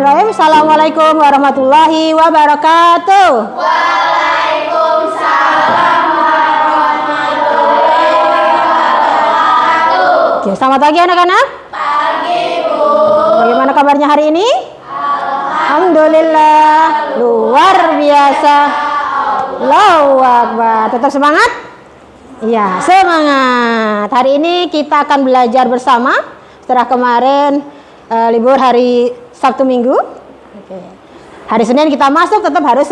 Bismillahirrahmanirrahim. Assalamualaikum warahmatullahi wabarakatuh. Waalaikumsalam warahmatullahi wabarakatuh. Oke, selamat pagi anak-anak. Pagi, Bu. Bagaimana kabarnya hari ini? Alhamdulillah, luar biasa. Allahu Akbar. Tetap semangat? Iya, semangat. Hari ini kita akan belajar bersama setelah kemarin libur hari Sabtu Minggu. Oke. Hari Senin kita masuk, tetap harus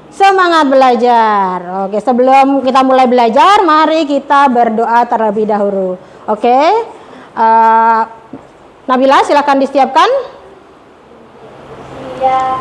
semangat belajar. Oke, sebelum kita mulai belajar, mari kita berdoa terlebih dahulu. Oke. Nabila, silakan disiapkan. Ya.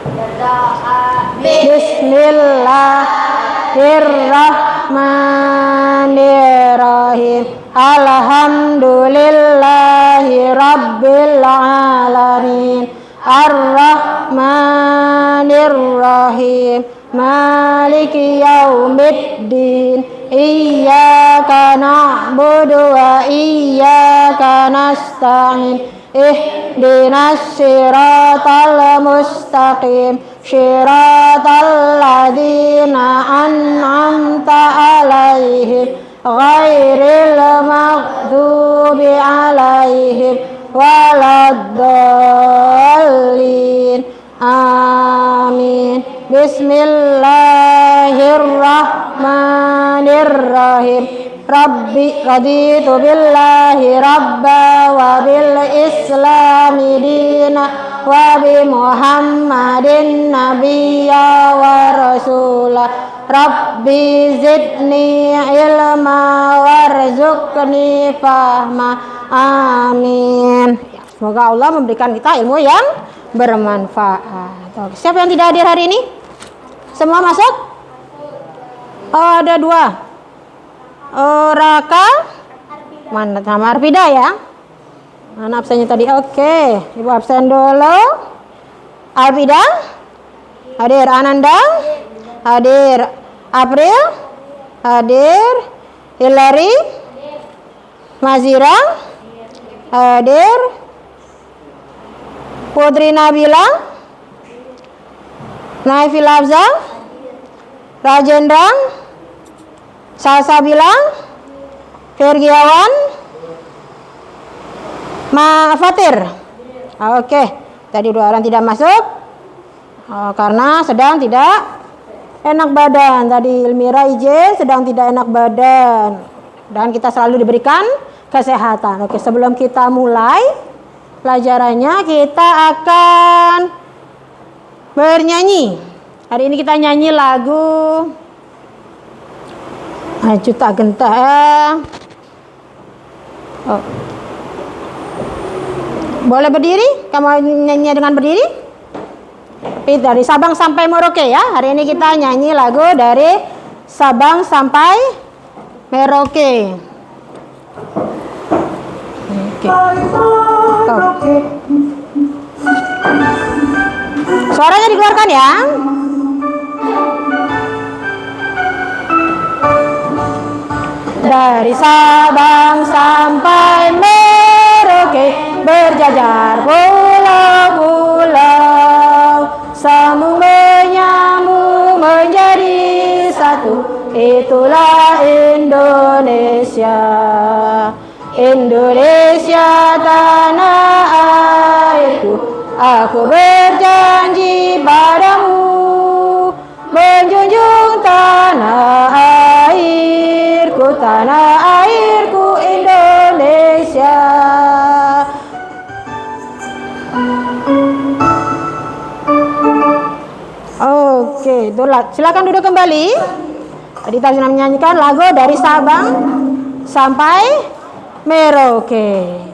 Berdoa. Bismillahirrahmanirrahim. Alhamdulillahi rabbil alamin. Ar-Rahmanirrahim. Maliki yaumiddin. Iyyaka na'budu wa iyyaka nasta'in. Ihdinas siratal mustaqim. Siratal ladzina an'amta 'alaihim ghairil maghdubi 'alaihim waladdallin. Amin. Bismillahirrahmanirrahim. Rabbi raditu billahi rabba wa bil islami dina wa bi muhammadin nabiyya wa rasulah. Rabbi zidni ilma warzuqni fahma. Amin. Semoga Allah memberikan kita ilmu yang bermanfaat. Siapa yang tidak hadir hari ini? Semua masuk? Oh, ada dua. Raka, mana nama Arpida ya? Mana absennya tadi? Oke, Ibu absen dulu. Arpida, hadir. Ananda, hadir. April, hadir. Hilary, Mazira, hadir. Putri Nabila, Naifil Afza, Rajendra, Salsabila, Fergiawan, Fatir. Oke, tadi dua orang tidak masuk karena sedang tidak enak badan. Tadi Elmira Ije sedang tidak enak badan, dan kita selalu diberikan kesehatan. Oke, sebelum kita mulai pelajarannya, kita akan bernyanyi. Hari ini kita nyanyi lagu Aju Tak Gentah. Oh. Boleh berdiri? Kamu nyanyi dengan berdiri? Dari Sabang sampai Merauke ya. Hari ini kita nyanyi lagu dari Sabang sampai Merauke. Oke. Oh. Suaranya dikeluarkan ya. Dari Sabang sampai Merauke, berjajar pulau-pulau, sambung menyambung menjadi satu. Itulah Indonesia. Indonesia tanah airku. Aku berjanji padamu, menjunjung tanah airku, tanah airku Indonesia. Oke, silakan duduk kembali. Tadi kita sudah menyanyikan lagu dari Sabang sampai Merauke.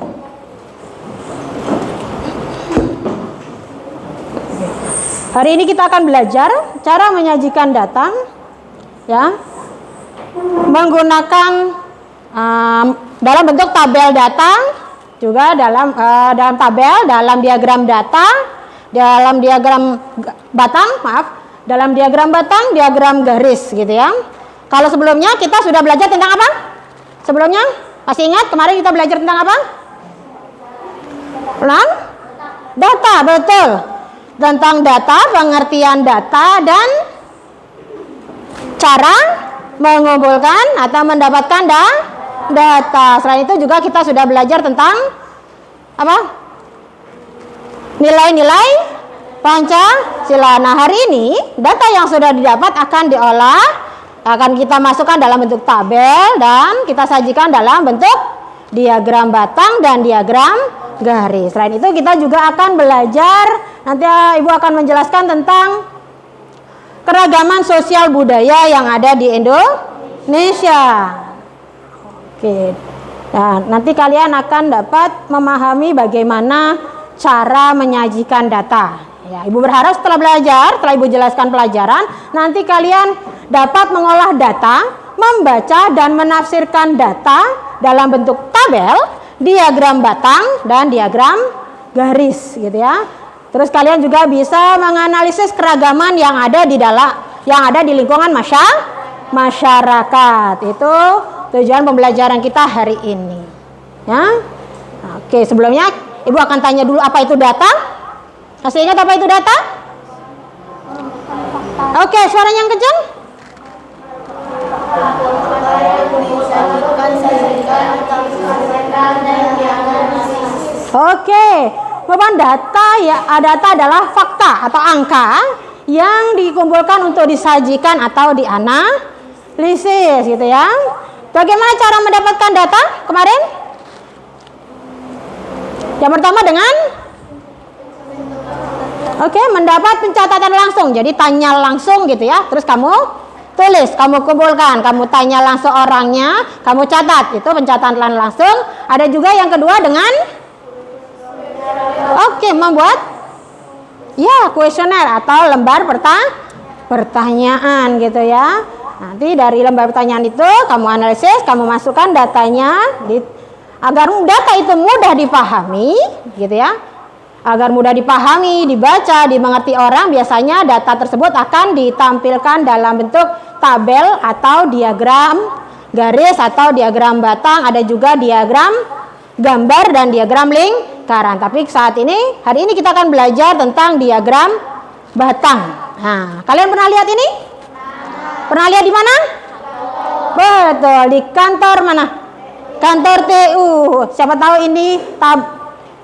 Hari ini kita akan belajar cara menyajikan data, ya, menggunakan dalam bentuk tabel data, juga dalam tabel, dalam diagram data, dalam diagram batang, dalam diagram batang, diagram garis, gitu ya. Kalau sebelumnya kita sudah belajar tentang apa? Sebelumnya masih ingat kemarin kita belajar tentang apa? Data, betul. Tentang data, pengertian data, dan cara mengumpulkan atau mendapatkan data. Selain itu juga kita sudah belajar tentang apa? Nilai-nilai Pancasila. Nah, hari ini data yang sudah didapat akan diolah, akan kita masukkan dalam bentuk tabel dan kita sajikan dalam bentuk diagram batang dan diagram garis. Selain itu kita juga akan belajar, nanti Ibu akan menjelaskan tentang keragaman sosial budaya yang ada di Indonesia. Oke. Nah, nanti kalian akan dapat memahami bagaimana cara menyajikan data. Ya, Ibu berharap setelah belajar, setelah Ibu jelaskan pelajaran, nanti kalian dapat mengolah data, membaca dan menafsirkan data dalam bentuk tabel, diagram batang dan diagram garis, gitu ya. Terus kalian juga bisa menganalisis keragaman yang ada di lingkungan masyarakat. Itu tujuan pembelajaran kita hari ini. Ya. Oke, sebelumnya Ibu akan tanya dulu apa itu data? Masih ingat apa itu data? Oke, suaranya yang kencang. Oke, merupakan data ya, data adalah fakta atau angka yang dikumpulkan untuk disajikan atau dianalisis, gitu ya. Bagaimana cara mendapatkan data kemarin? Yang pertama dengan mendapat pencatatan langsung. Jadi tanya langsung gitu ya. Terus kamu tulis, kamu kumpulkan, kamu tanya langsung orangnya, kamu catat. Itu pencatatan langsung. Ada juga yang kedua dengan membuat kuesioner atau lembar pertanyaan gitu ya. Nanti dari lembar pertanyaan itu kamu analisis, kamu masukkan datanya agar data itu mudah dipahami gitu ya. Agar mudah dipahami, dibaca, dimengerti orang, biasanya data tersebut akan ditampilkan dalam bentuk tabel atau diagram garis atau diagram batang, ada juga diagram gambar dan diagram lingkaran. Tapi hari ini kita akan belajar tentang diagram batang. Nah, kalian pernah lihat ini? Pernah lihat di mana? Betul, di kantor mana? Kantor TU. Siapa tahu ini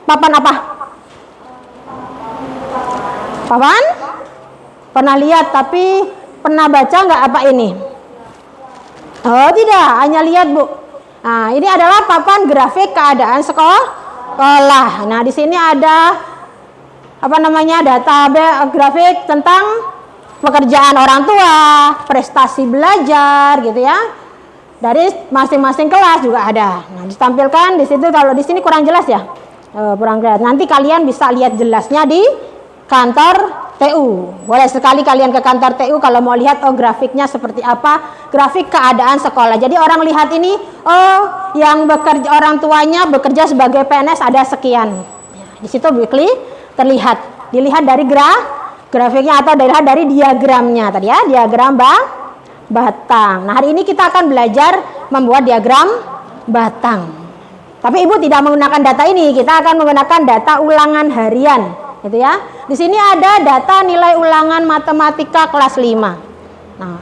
papan apa? Papan? Pernah lihat tapi pernah baca nggak apa ini? Oh tidak, hanya lihat Bu. Nah, ini adalah papan grafik keadaan sekolah. Nah, di sini ada data grafik tentang pekerjaan orang tua, prestasi belajar gitu ya. Dari masing-masing kelas juga ada. Nah, ditampilkan di situ. Kalau di sini kurang jelas ya. Kurang jelas. Nanti kalian bisa lihat jelasnya di kantor TU. Boleh sekali kalian ke kantor TU kalau mau lihat grafiknya seperti apa, grafik keadaan sekolah. Jadi orang lihat ini, yang bekerja, orang tuanya bekerja sebagai PNS ada sekian. Di situ terlihat. Dilihat dari grafiknya atau dilihat dari diagramnya tadi ya, diagram batang. Nah, hari ini kita akan belajar membuat diagram batang. Tapi Ibu tidak menggunakan data ini, kita akan menggunakan data ulangan harian. Gitu ya. Di sini ada data nilai ulangan matematika kelas 5. Nah,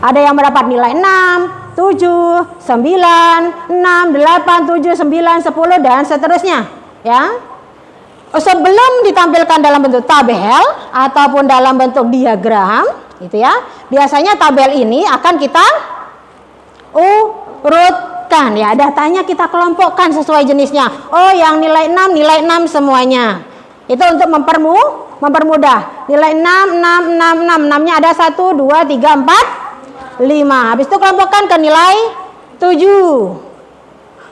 ada yang mendapat nilai 6, 7, 9, 6, 8, 7, 9, 10 dan seterusnya, ya. Sebelum ditampilkan dalam bentuk tabel ataupun dalam bentuk diagram, gitu ya. Biasanya tabel ini akan kita urutkan ya, datanya kita kelompokkan sesuai jenisnya. Oh, yang nilai 6 semuanya. Itu untuk mempermudah. Nilai 6, 6-nya ada 1, 2, 3, 4, 5. Habis itu kelompokkan ke nilai 7.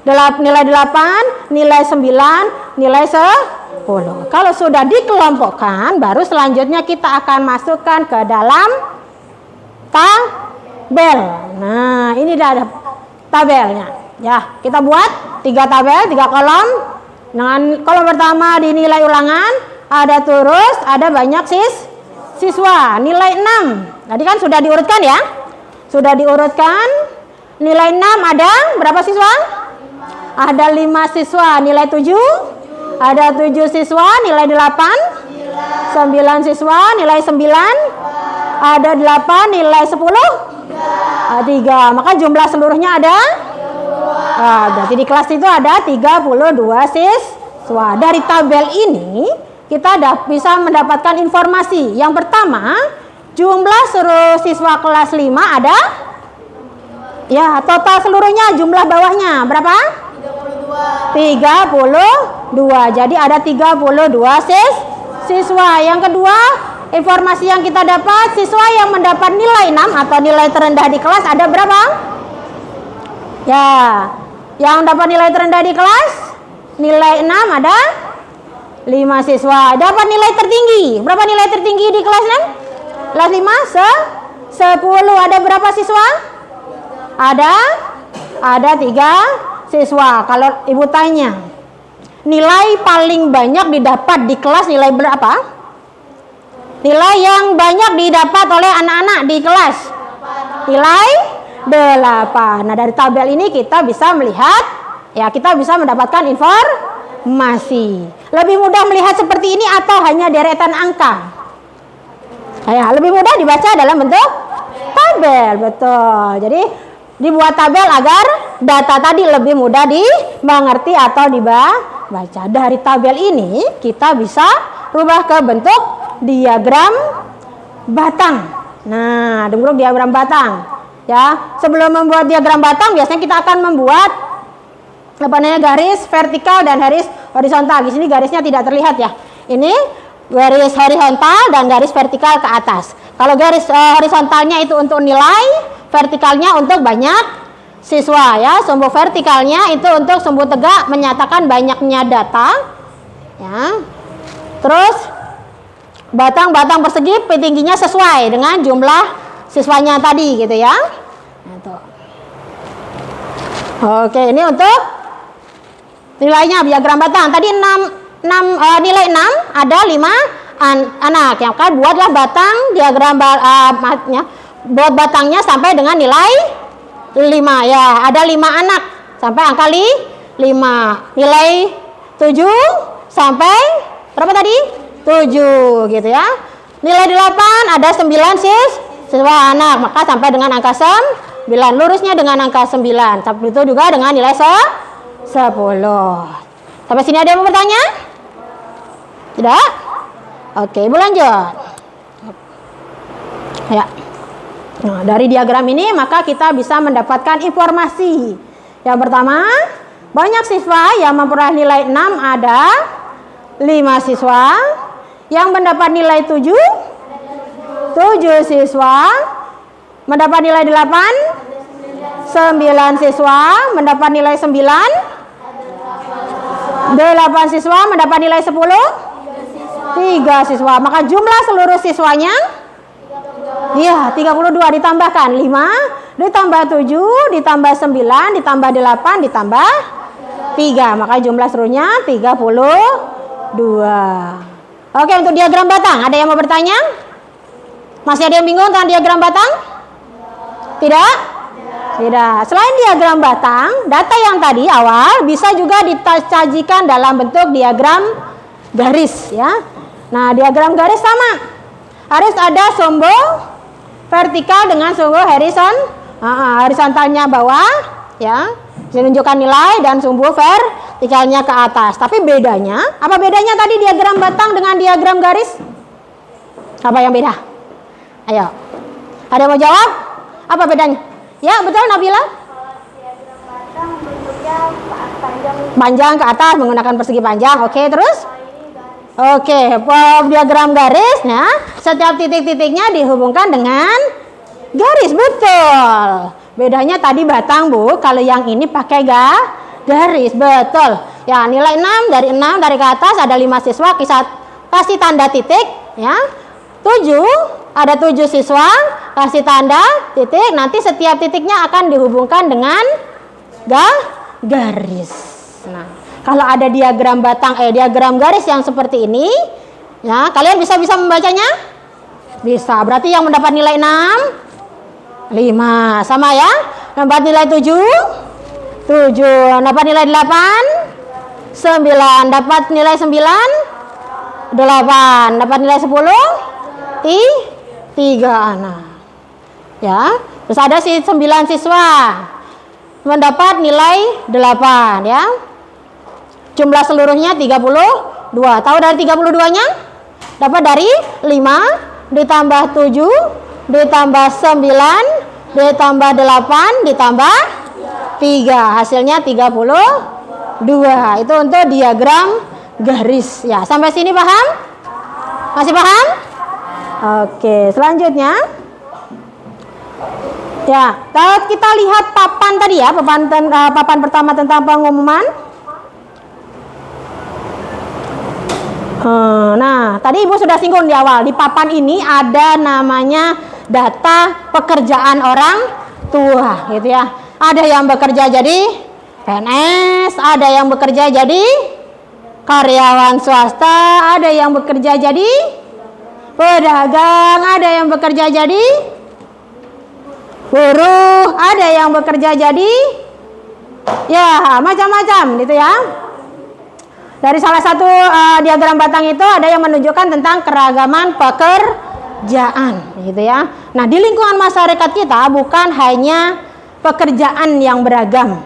Nilai 8, nilai 9, nilai 10. Kalau sudah dikelompokkan, baru selanjutnya kita akan masukkan ke dalam tabel. Nah, ini dah ada tabelnya. Ya, kita buat 3 tabel, 3 kolom. Dengan kolom pertama di nilai ulangan, ada terus, ada banyak siswa. Nilai 6. Tadi kan sudah diurutkan ya? Sudah diurutkan. Nilai 6 ada berapa siswa? Ada 5 siswa. Nilai 7 Ada 7 siswa, nilai 8. 9 siswa, nilai 9. Ada 8, nilai 10. 3. Maka jumlah seluruhnya ada? Berarti di kelas itu ada 32 siswa. Dari tabel ini kita bisa mendapatkan informasi. Yang pertama, jumlah seluruh siswa kelas 5 ada? Ya, total seluruhnya jumlah bawahnya berapa? 32. Jadi ada 32 siswa. Yang kedua, informasi yang kita dapat, siswa yang mendapat nilai 6 atau nilai terendah di kelas ada berapa? Ya, yang dapat nilai terendah di kelas, nilai 6 ada 5 siswa. Dapat nilai tertinggi, berapa nilai tertinggi di kelas 6? Kelas 5, 10. Ada berapa siswa? Ada 3 siswa. Kalau ibu tanya, nilai paling banyak didapat di kelas nilai berapa? Nilai yang banyak didapat oleh anak-anak di kelas nilai 8. Nah, dari tabel ini kita bisa melihat, ya, kita bisa mendapatkan informasi. Lebih mudah melihat seperti ini atau hanya deretan angka? Ya, lebih mudah dibaca dalam bentuk tabel, betul. Jadi dibuat tabel agar data tadi lebih mudah dimengerti atau dibaca. Dari tabel ini kita bisa rubah ke bentuk diagram batang. Nah, bentuk diagram batang. Ya, sebelum membuat diagram batang biasanya kita akan membuat garis vertikal dan garis horizontal. Di sini garisnya tidak terlihat ya. Ini garis horizontal dan garis vertikal ke atas. Kalau garis horizontalnya itu untuk nilai, vertikalnya untuk banyak siswa ya. Sumbu vertikalnya itu untuk sumbu tegak menyatakan banyaknya data. Ya. Terus batang-batang persegi tingginya sesuai dengan jumlah siswanya tadi gitu ya. Nah, tuh. Oke, ini untuk nilainya diagram batang. Tadi nilai 6 ada 5 anak. Yang kan buatlah batang diagram buat batangnya sampai dengan nilai 5 ya. Ada 5 anak sampai angka 5. Nilai 7 sampai berapa tadi? 7 gitu ya. Nilai 8 ada 9 siswa anak, maka sampai dengan angka 9. Lurusnya dengan angka 9. Tapi itu juga dengan nilai 10. Sampai sini ada yang mau bertanya? Tidak? Oke, ibu lanjut. Ya. Nah, dari diagram ini maka kita bisa mendapatkan informasi. Yang pertama, banyak siswa yang memperoleh nilai 6 ada 5 siswa. Yang mendapat nilai 7 siswa. Mendapat nilai 8 9 siswa. Mendapat nilai 9 8 siswa. Mendapat nilai 10 3 siswa. Maka jumlah seluruh siswanya iya 32 ditambahkan 5 ditambah 7 ditambah 9 ditambah 8 ditambah 3. Maka jumlah seluruhnya 32. Oke, untuk diagram batang ada yang mau bertanya? Masih ada yang bingung tentang diagram batang? Tidak? Tidak. Selain diagram batang, data yang tadi awal bisa juga disajikan dalam bentuk diagram garis ya. Nah, diagram garis sama. Harus ada sumbu vertikal dengan sumbu horizontalnya bawah ya. Menunjukkan nilai dan sumbu vertikalnya ke atas. Tapi bedanya, apa bedanya tadi diagram batang dengan diagram garis? Apa yang beda? Ayo. Ada yang mau jawab? Apa bedanya? Ya, betul Nabila? Diagram batang bentuknya panjang ke atas menggunakan persegi panjang. Oke, terus? Oke, diagram garis ya. Setiap titik-titiknya dihubungkan dengan garis, betul. Bedanya tadi batang, Bu. Kalau yang ini pakai garis, betul. Ya, nilai 6 dari ke atas ada 5 siswa, kasih tanda titik ya. 7 ada 7 siswa, kasih tanda titik. Nanti setiap titiknya akan dihubungkan dengan garis. Nah, kalau ada diagram batang diagram garis yang seperti ini, ya, kalian bisa membacanya? Bisa. Berarti yang mendapat nilai 6 5 sama ya. Dapat nilai 7 dapat nilai 8 9. Dapat nilai 9? 8. Dapat nilai 10? 3. Nah, ya. Terus ada 9 siswa mendapat nilai 8 ya. Jumlah seluruhnya 32. Tahu dari 32-nya? Dapat dari 5 ditambah 7 ditambah 9 ditambah 8 ditambah 3. Hasilnya 32. Itu untuk diagram garis ya. Sampai sini paham? Masih paham? Oke, selanjutnya ya, kalau kita lihat papan tadi ya, papan pertama tentang pengumuman. Nah, tadi Ibu sudah singgung di awal. Di papan ini ada namanya data pekerjaan orang tua, gitu ya. Ada yang bekerja jadi PNS, ada yang bekerja jadi karyawan swasta, ada yang bekerja jadi pedagang, ada yang bekerja jadi buruh, ada yang bekerja jadi ya macam-macam gitu ya. Dari salah satu diagram batang itu ada yang menunjukkan tentang keragaman pekerjaan gitu ya. Nah, di lingkungan masyarakat kita bukan hanya pekerjaan yang beragam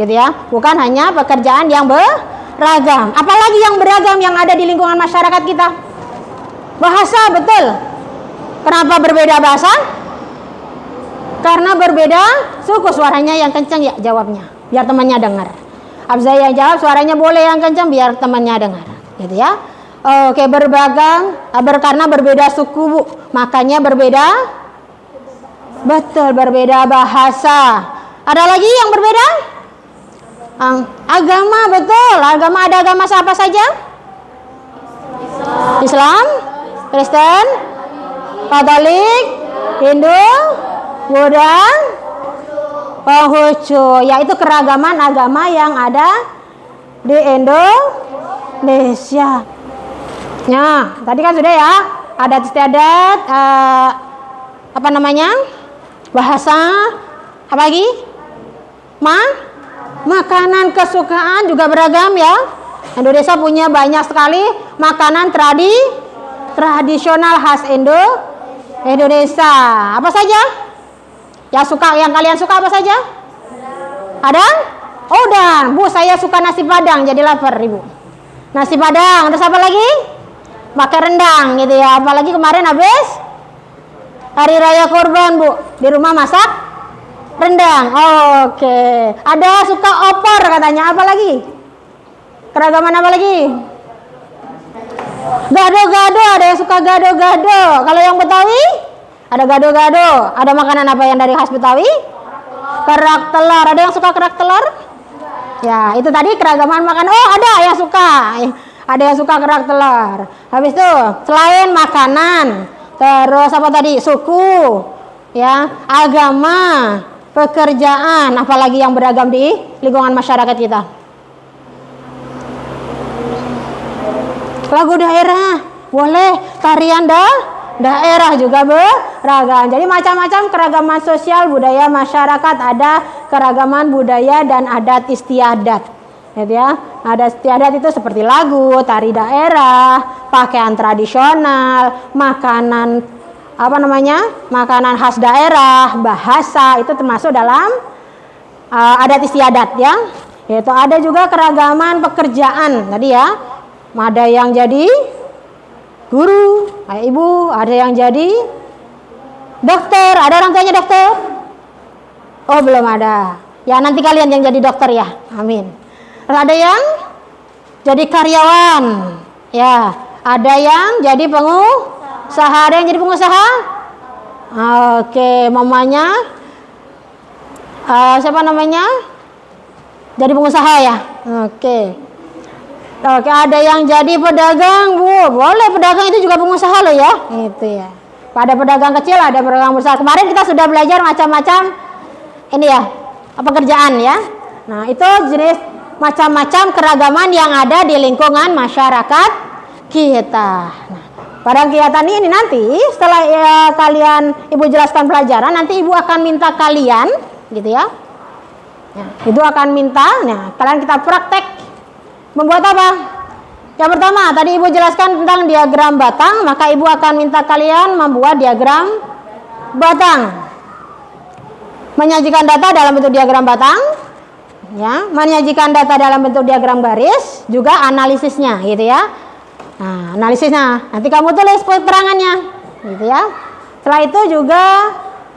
gitu ya, bukan hanya pekerjaan yang beragam, apalagi yang beragam yang ada di lingkungan masyarakat kita. Bahasa, betul. Kenapa berbeda bahasa? Karena berbeda suku. Suaranya yang kencang ya jawabnya, biar temannya dengar. Abzai yang jawab suaranya boleh yang kencang biar temannya dengar, gitu ya. Oke, beragam karena berbeda suku, Bu. Makanya berbeda. Betul, berbeda bahasa. Ada lagi yang berbeda? Agama, betul. Agama, ada agama apa saja? Islam, Kristen, Katolik, Hindu, Buddha, Konghucu. Yaitu keragaman agama yang ada di Indonesia. Nah, tadi kan sudah ya, adat istiadat, apa namanya? Bahasa, apa lagi? Makanan kesukaan juga beragam ya. Indonesia punya banyak sekali makanan tradisional khas Indonesia. Apa saja? Yang kalian suka apa saja? Ada? Udang. Bu, saya suka nasi padang, jadi lapar, Ibu. Nasi padang. Terus apa lagi? Pakai rendang gitu ya. Apalagi kemarin habis Hari Raya Kurban, Bu. Di rumah masak rendang. Oke. Ada suka opor katanya. Apa lagi? Keragaman apa lagi? Gado-gado. Ada yang suka gado-gado. Kalau yang Betawi? Ada gado-gado. Ada makanan apa yang dari khas Betawi? Kerak telur. Ada yang suka kerak telur? Ya, itu tadi keragaman makanan. Oh, ada yang suka. Ada yang suka kerak telur. Habis itu, selain makanan, terus apa tadi? Suku, ya, agama, pekerjaan, apalagi yang beragam di lingkungan masyarakat kita. Lagu daerah, boleh. Tarian daerah juga beragam. Jadi macam-macam keragaman sosial budaya masyarakat, ada keragaman budaya dan adat istiadat. Gitu ya. Adat istiadat itu seperti lagu, tari daerah, pakaian tradisional, makanan apa namanya? Makanan khas daerah, bahasa, itu termasuk dalam adat istiadat ya. Yaitu ada juga keragaman pekerjaan tadi ya. Ada yang jadi guru, kayak Ibu, ada yang jadi dokter. Ada orang tuanya dokter? Oh, belum ada. Ya, nanti kalian yang jadi dokter ya. Amin. Terus ada yang jadi karyawan. Ya, ada yang jadi pengusaha. Ada yang jadi pengusaha? Oke, mamanya siapa namanya? Jadi pengusaha ya. Oke, ada yang jadi pedagang, Bu. Boleh, pedagang itu juga pengusaha loh ya. Itu ya. Pada pedagang kecil, ada pedagang besar. Kemarin kita sudah belajar macam-macam ini ya, pekerjaan ya. Nah, itu jenis macam-macam keragaman yang ada di lingkungan masyarakat kita. Nah, pada kegiatan ini nanti setelah kalian Ibu jelaskan pelajaran, nanti Ibu akan minta kalian gitu ya. Itu akan minta, nah, kalian kita praktek Membuat apa? Yang pertama, tadi Ibu jelaskan tentang diagram batang, maka Ibu akan minta kalian membuat diagram batang. Menyajikan data dalam bentuk diagram batang, ya, menyajikan data dalam bentuk diagram garis, juga analisisnya, gitu ya. Nah, analisisnya, nanti kamu tulis keterangannya, gitu ya. Setelah itu juga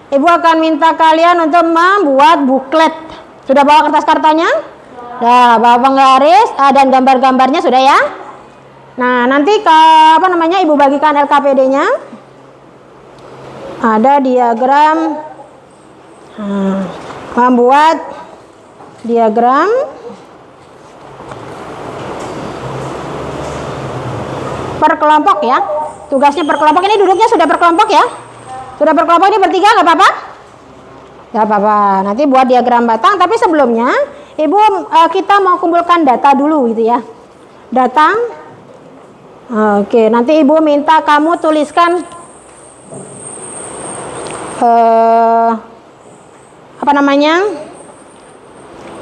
Ibu akan minta kalian untuk membuat buklet. Sudah bawa kertas kartanya? Nah, bawa penggaris dan gambar-gambarnya sudah ya. Nah, nanti Ibu bagikan LKPD-nya. Ada diagram, membuat diagram per kelompok ya. Tugasnya per kelompok. Ini duduknya sudah per kelompok ya. Sudah per kelompok, ini bertiga nggak apa-apa? Nggak apa-apa. Nanti buat diagram batang. Tapi sebelumnya, Ibu kita mau kumpulkan data dulu gitu ya. Data. Oke, nanti Ibu minta kamu tuliskan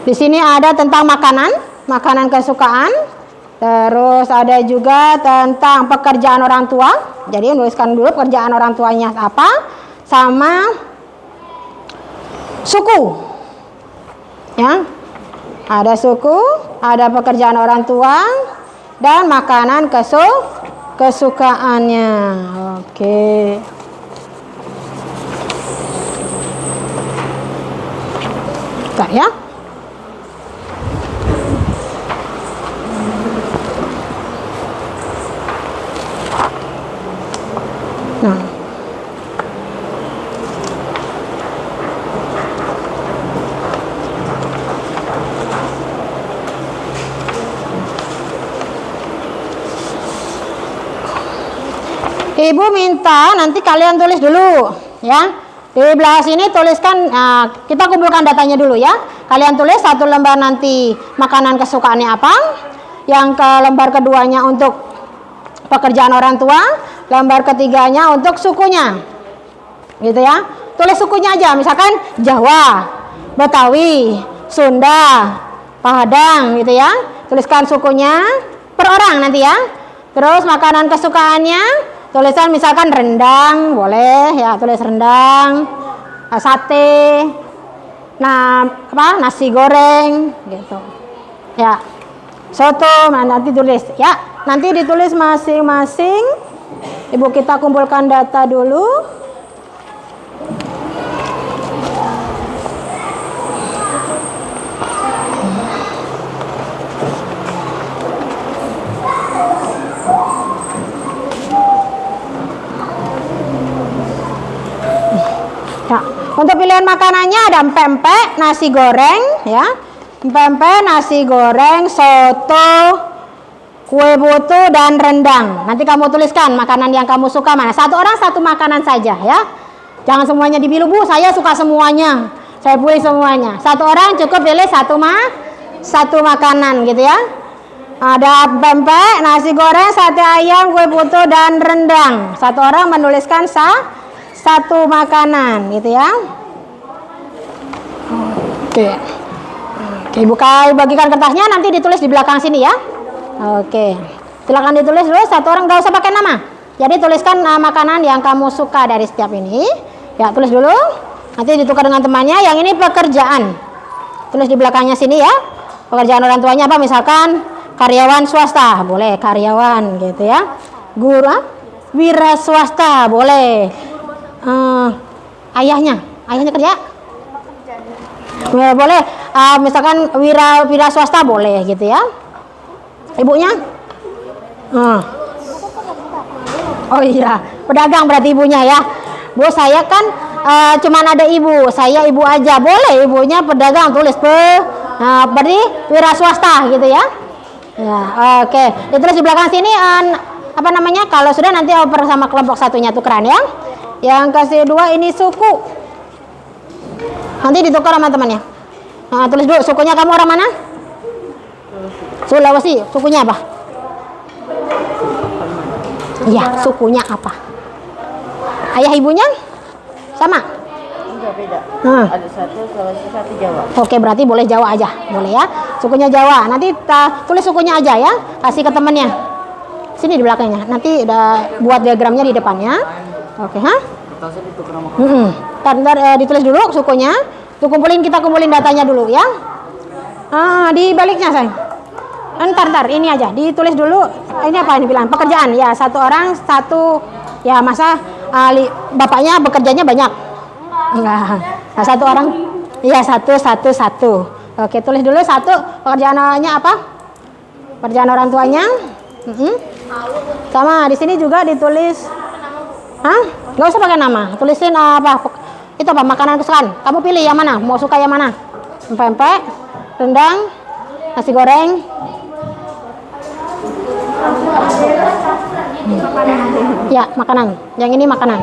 Di sini ada tentang makanan kesukaan. Terus ada juga tentang pekerjaan orang tua. Jadi menuliskan dulu pekerjaan orang tuanya apa, sama suku. Ya. Ada suku, ada pekerjaan orang tua, dan makanan kesukaannya. Oke. Bentar ya. Nah. Ibu minta nanti kalian tulis dulu ya. Di belah sini tuliskan, kita kumpulkan datanya dulu ya. Kalian tulis satu lembar nanti makanan kesukaannya apa. Yang ke lembar keduanya untuk pekerjaan orang tua. Lembar ketiganya untuk sukunya. Gitu ya. Tulis sukunya aja, misalkan Jawa, Betawi, Sunda, Padang gitu ya. Tuliskan sukunya per orang nanti ya. Terus makanan kesukaannya, tulisan misalkan rendang, boleh ya, tulis rendang, sate, nasi goreng gitu. Ya. Soto, nanti tulis ya. Nanti ditulis masing-masing. Ibu kita kumpulkan data dulu. Ya, untuk pilihan makanannya ada pempek, nasi goreng, ya, pempek, nasi goreng, soto, kue putu, dan rendang. Nanti kamu tuliskan makanan yang kamu suka mana. Satu orang satu makanan saja, ya. Jangan semuanya dibilu, Bu. Saya suka semuanya. Saya pilih semuanya. Satu orang cukup pilih satu makanan, gitu ya. Ada pempek, nasi goreng, sate ayam, kue putu, dan rendang. Satu orang menuliskan satu makanan, gitu ya. Oke. Oke, bagikan kertasnya, nanti ditulis di belakang sini ya. Oke. Silakan ditulis dulu, satu orang, nggak usah pakai nama. Jadi tuliskan makanan yang kamu suka dari setiap ini. Ya, tulis dulu. Nanti ditukar dengan temannya. Yang ini pekerjaan. Tulis di belakangnya sini ya. Pekerjaan orang tuanya apa? Misalkan karyawan swasta, boleh karyawan gitu ya. Guru, wira swasta, boleh. Ayahnya kerja? Boleh. Misalkan wira swasta boleh gitu ya. Ibunya? Oh iya, pedagang berarti ibunya ya. Bu, saya kan cuman ada ibu, saya ibu aja. Boleh ibunya pedagang, tulis berarti wira swasta gitu ya. Ya, oke. Ditulis di belakang sini kalau sudah nanti oper sama kelompok satunya tukeran ya. Yang kedua ini suku. Nanti ditukar sama temannya. Tulis dulu sukunya, kamu orang mana? Sulawesi. Sukunya apa? Iya, sukunya apa? Ayah ibunya sama? beda. Nah. Ada satu Sulawesi, satu Jawa. Oke, berarti boleh Jawa aja. Boleh ya. Sukunya Jawa. Nanti tulis sukunya aja ya. Kasih ke temennya. Sini di belakangnya. Nanti udah buat diagramnya di depannya. Oke, ha? Kertasnya ditukar sama kamu. Ntar ditulis dulu sukunya. Tuh kita kumpulin datanya dulu ya. Di baliknya, sayang. Ntar ini aja. Ditulis dulu. Ini apa ini bilang? Pekerjaan. Ya, satu orang satu. Ya, masa bapaknya bekerjanya banyak? Enggak. Nah, satu orang. Iya, satu. Oke, tulis dulu satu. Pekerjaannya apa? Pekerjaan orang tuanya. Sama di sini juga ditulis. Hah? Gak usah pakai nama. Tulisin apa? Itu apa? Makanan kesukaan. Kamu pilih yang mana? Mau suka yang mana? Pempek, rendang, nasi goreng. Ya, makanan. Yang ini makanan.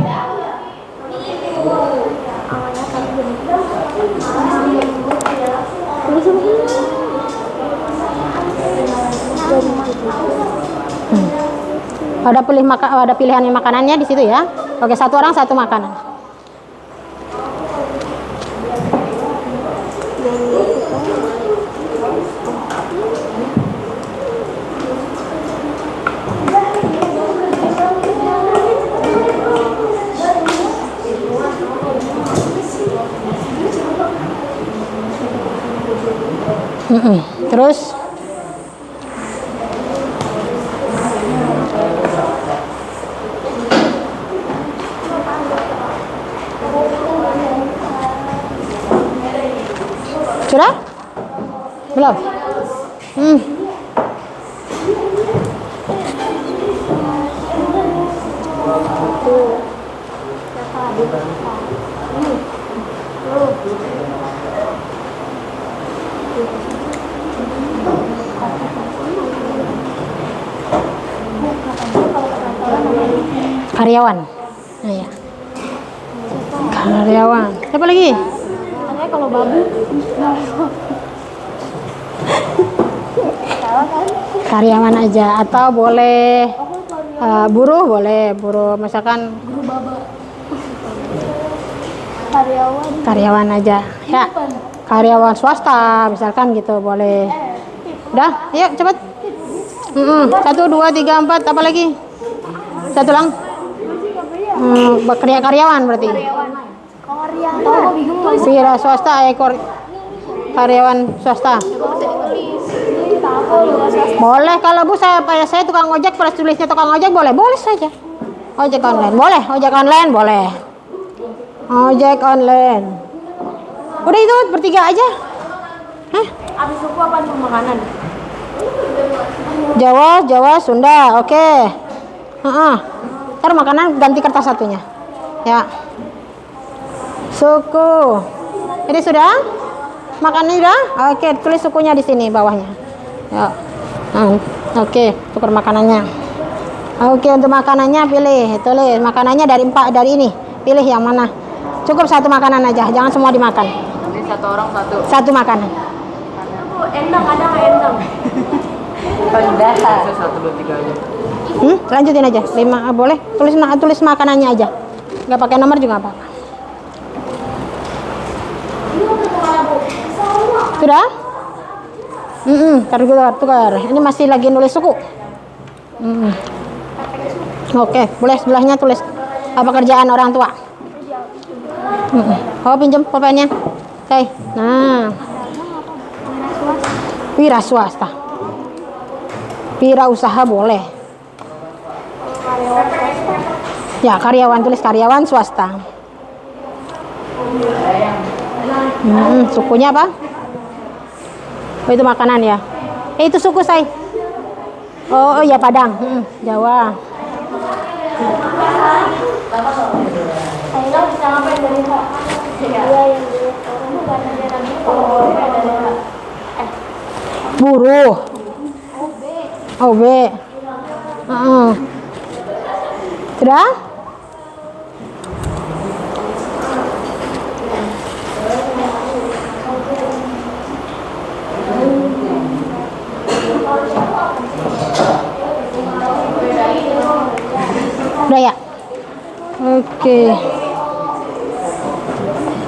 Ada pilihan makanannya di situ ya. Oke, satu orang satu makanan. Terus sudah? Belum? Karyawan. Nah, ya. Karyawan. Siapa lagi? Katanya kalau babu. Salah kan? Karyawan aja atau boleh buruh, boleh buruh misalkan Guru baba. Karyawan. karyawan aja ya, karyawan swasta misalkan gitu boleh. Udah, yuk cepet. 1, 2, 3, 4 apa lagi? Satu lang. Karyawan berarti. Karyawan. Bingung mas. Wira swasta, karyawan swasta. Boleh kalau Bu saya tukang ojek, plus tulisnya tukang ojek boleh saja. Ojek online boleh, ojek online boleh. Ojek online. Udah itu bertiga aja. Hah? Abis suku apa nih makanan? Jawa, Sunda, oke. Ntar makanan ganti kertas satunya. Ya. Suku. Ini sudah? Makannya sudah? Oke, tulis sukunya di sini bawahnya. Ya. Oke, tukar makanannya. Oke, untuk makanannya pilih, tulis makanannya dari ini. Pilih yang mana? Cukup satu makanan aja, jangan semua dimakan. Ini satu orang satu. Satu makanan. Endang ada nggak endang? Rendah. Saya 1, 2, 3 aja. Lanjutin aja. 5 boleh. Tulis makanannya aja. Nggak pakai nomor juga apa-apa. Sudah? Tukar. Ini masih lagi nulis suku. Oke, boleh sebelahnya tulis pekerjaan orang tua. Oh, pinjam pulpennya. Oke. Nah. Wira swasta. Wira usaha boleh. Ya, karyawan, tulis karyawan swasta. Sukunya apa? Oh, itu makanan ya. Itu suku saya. Oh ya Padang. Jawa. Saya bisa ngapain dari Pak? Iya yang Buruh. OB. Sudah? Udah ya? Oke.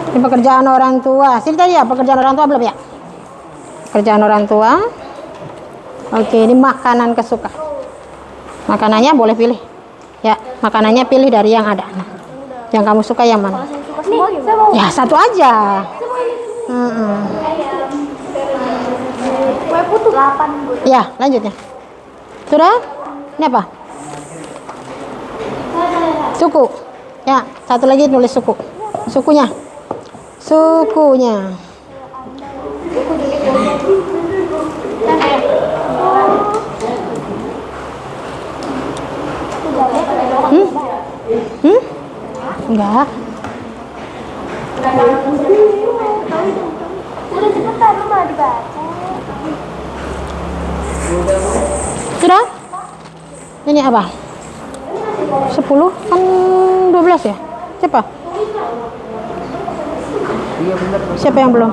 Ini pekerjaan orang tua. Sini tadi ya, pekerjaan orang tua belum ya? Pekerjaan orang tua. Oke, ini makanan kesukaan. Makanannya boleh pilih. Ya, makanannya pilih dari yang ada. Nah, yang kamu suka yang mana? Ya, satu aja. Kue putu 8. Ya, lanjutnya. Sudah? Ini apa? Suku. Ya, satu lagi nulis suku. Sukunya. Sukunya. Enggak. Udah cepetan, lu malah dibaca. Sudah? Ini apa? 10 kan 12 ya? Siapa? Iya benar. Siapa yang belum?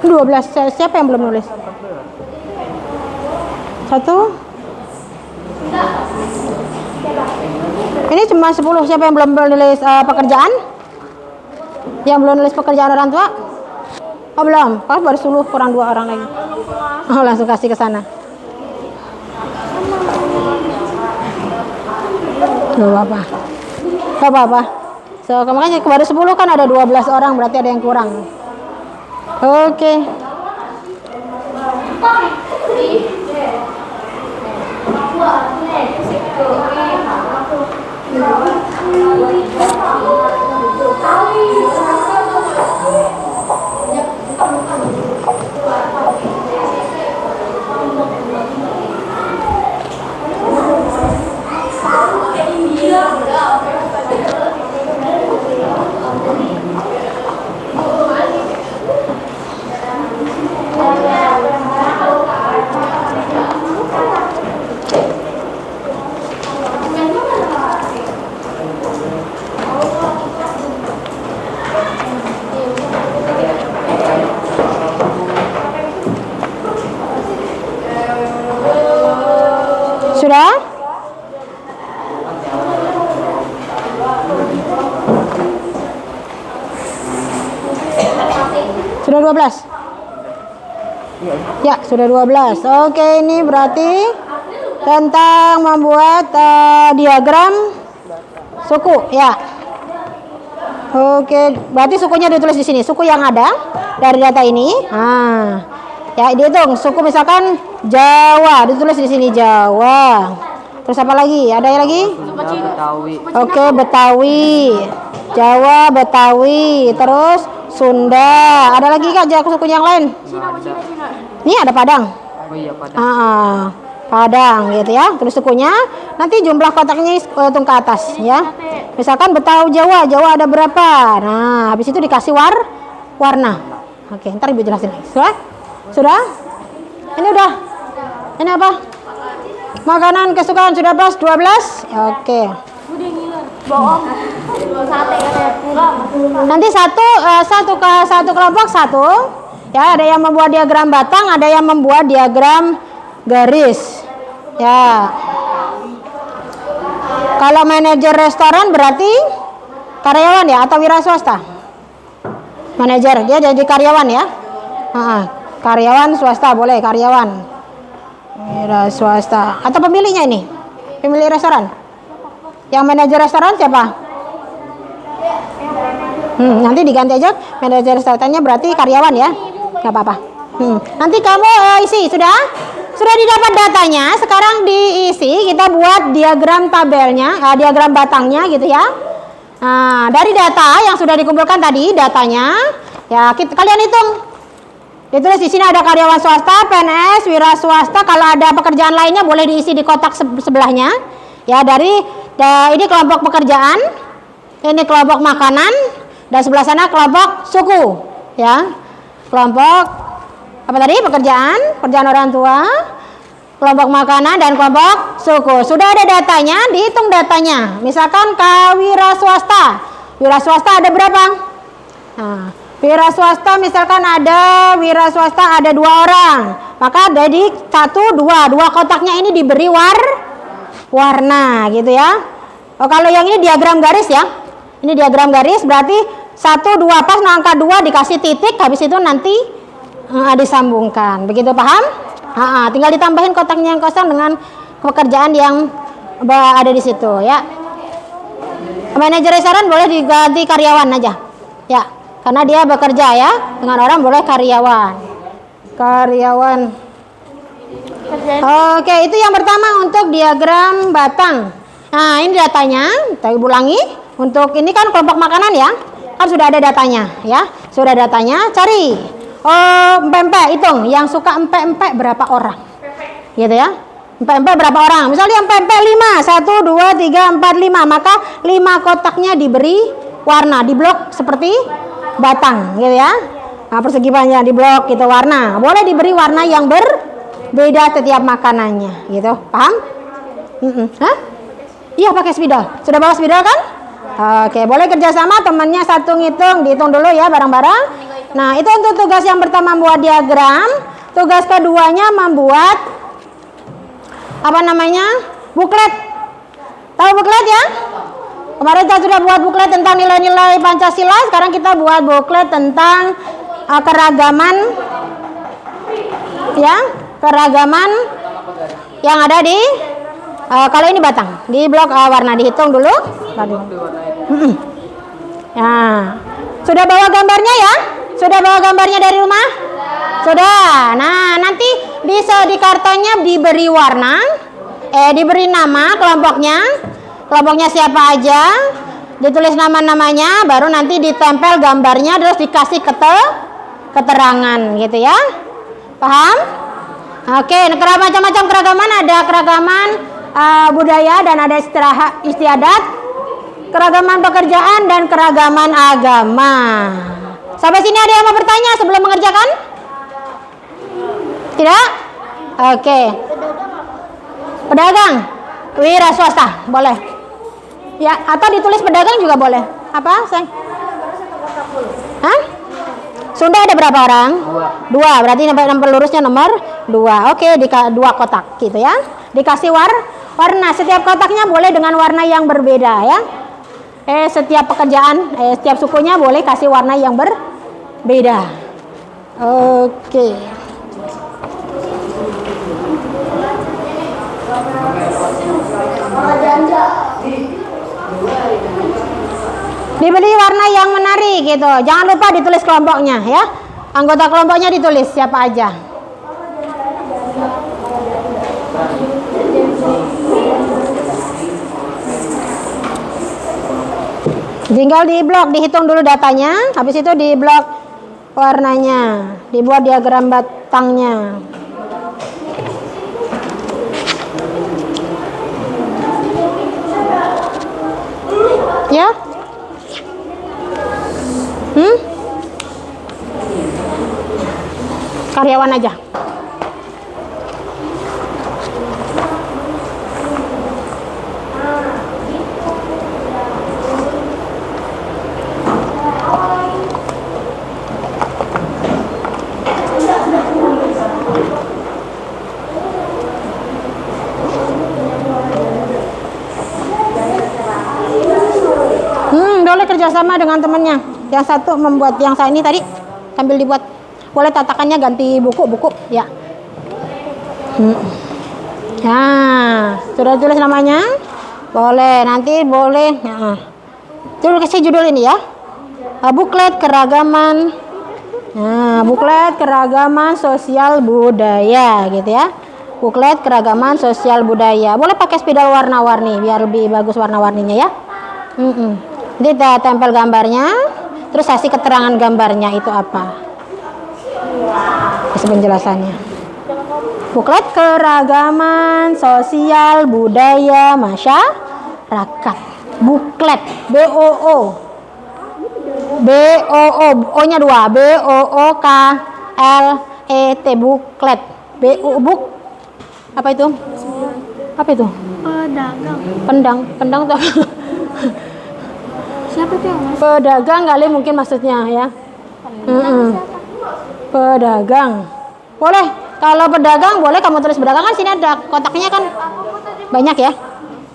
12. Siapa yang belum nulis? 1. Ini cuma 10. Siapa yang belum nulis pekerjaan? Yang belum nulis pekerjaan orang tua? Oh belum. Kalau baru 10 kurang 2 orang lagi. Oh langsung kasih ke sana. Gak apa-apa. Gak apa-apa. So, makanya baru 10 kan ada 12 orang, berarti ada yang kurang. Oke. Sudah? Sudah 12? Ya, sudah 12. Oke, ini berarti tentang membuat diagram suku, ya. Oke, berarti sukunya ditulis di sini. Suku yang ada dari data ini. Nah, ya dihitung. Suku misalkan Jawa, ditulis di sini Jawa. Terus apa lagi? Ada yang lagi? Betawi. Oke, Betawi. Jawa, Betawi. Terus Sunda. Ada lagi Kak suku yang lain? Ini ada Padang. Oh iya Padang. Padang gitu ya. Terus sukunya nanti jumlah kotaknya hitung ke atas ya. Misalkan Betawi Jawa, Jawa ada berapa? Nah, habis itu dikasih warna. Oke, ntar Ibu jelasin lagi. Sudah? Sudah? Ini udah. Ini apa? Makanan kesukaan sudah pas 12? Oke. Bohong. Sate katanya. Enggak. Nanti satu kelompok satu. Ya, ada yang membuat diagram batang, ada yang membuat diagram garis. Ya. Kalau manajer restoran berarti karyawan ya atau wira swasta? Manajer, dia jadi karyawan ya. Karyawan swasta boleh, karyawan. Wira swasta atau pemiliknya ini? Pemilik restoran? Yang manajer restoran siapa? Nanti diganti aja manajer restorannya berarti karyawan ya. Gak apa-apa. Nanti kamu isi sudah didapat datanya. Sekarang diisi, kita buat diagram tabelnya, diagram batangnya gitu ya. Nah, dari data yang sudah dikumpulkan tadi datanya, ya kalian hitung. Ditulis di sini ada karyawan swasta, PNS, wira swasta. Kalau ada pekerjaan lainnya boleh diisi di kotak sebelahnya. Ya ini kelompok pekerjaan, ini kelompok makanan, dan sebelah sana kelompok suku. Ya, kelompok apa tadi? Pekerjaan orang tua, kelompok makanan, dan kelompok suku. Sudah ada datanya, dihitung datanya. Misalkan wira swasta. Wira swasta ada berapa? Nah, wira swasta misalkan ada 2 orang. Maka dari 2 kotaknya ini diberi warna gitu ya. Oh, kalau yang ini diagram garis ya. Ini diagram garis berarti 1, 2 pas, nah angka 2 dikasih titik, habis itu nanti disambungkan. Begitu paham? Tinggal ditambahin kotaknya yang kosong dengan pekerjaan yang ada di situ ya. Manajer restoran boleh diganti karyawan aja. Ya, karena dia bekerja ya. Dengan orang boleh karyawan. Oke, itu yang pertama untuk diagram batang. Nah, ini datanya. Kita ulangi. Untuk ini kan kelompok makanan ya. Kan sudah ada datanya ya. Sudah datanya, cari. Empek-empek, hitung. Yang suka empek-empek berapa orang? Gitu ya. Empek-empek berapa orang? Misalnya empek-empek 5. 1, 2, 3, 4, 5. Maka 5 kotaknya diberi warna. Di blok seperti batang gitu ya. Nah, persegi panjang di blok gitu warna. Boleh diberi warna yang berbeda setiap makanannya gitu. Paham? Hah? Iya, pakai spidol. Sudah bawa spidol kan? Oke, boleh kerjasama, temannya satu ngitung, dihitung dulu ya bareng-bareng. Nah, itu untuk tugas yang pertama membuat diagram. Tugas keduanya membuat buklet. Tahu buklet ya? Kemarin kita sudah buat buklet tentang nilai-nilai Pancasila. Sekarang kita buat buklet tentang keragaman ya, keragaman yang ada di kalau ini batang di blok warna. Dihitung dulu. Nah, sudah bawa gambarnya ya? Sudah bawa gambarnya dari rumah? Sudah. Nah, nanti di kartonnya diberi warna, diberi nama kelompoknya siapa aja, ditulis nama-namanya, baru nanti ditempel gambarnya, terus dikasih keterangan gitu ya. Paham? Oke, macam-macam keragaman, ada keragaman budaya dan ada istiadat, keragaman pekerjaan dan keragaman agama. Sampai sini ada yang mau bertanya sebelum mengerjakan? Tidak? Oke. Pedagang, wira swasta, boleh. Ya, atau ditulis pedagang juga boleh. Apa, sayang? Hah? Sudah ada berapa orang? 2. Berarti nomor lurusnya nomor 2. Oke, 2 kotak gitu ya. Dikasih warna. Setiap kotaknya boleh dengan warna yang berbeda ya. Setiap pekerjaan, setiap sukunya boleh kasih warna yang berbeda. Oke. Diberi warna yang menarik gitu. Jangan lupa ditulis kelompoknya ya. Anggota kelompoknya ditulis siapa aja. Tinggal di blok, dihitung dulu datanya, habis itu di blok warnanya, dibuat diagram batangnya. Ya? Karyawan aja. Boleh kerjasama dengan temannya. Yang satu membuat yang saya ini tadi sambil dibuat. Boleh tatakannya ganti buku ya. Nah, sudah tulis namanya? Boleh, nanti boleh. Tulis kasih judul ini ya. Buklet keragaman. Nah, buklet keragaman sosial budaya gitu ya. Buklet keragaman sosial budaya. Boleh pakai spidol warna-warni biar lebih bagus warna-warninya ya. Nanti kita tempel gambarnya, terus kasih keterangan gambarnya itu apa. Kasih penjelasannya. Buklet keragaman sosial budaya masyarakat. Buklet, BOO. O-nya 2, B-O-O-K-L-E-T, buklet. Buk. Apa itu? Pendang tuh. Siapa tuh yang Pedagang kali mungkin maksudnya ya. Pedagang. Boleh. Kalau pedagang boleh kamu tulis pedagang, kan sini ada kotaknya kan banyak ya.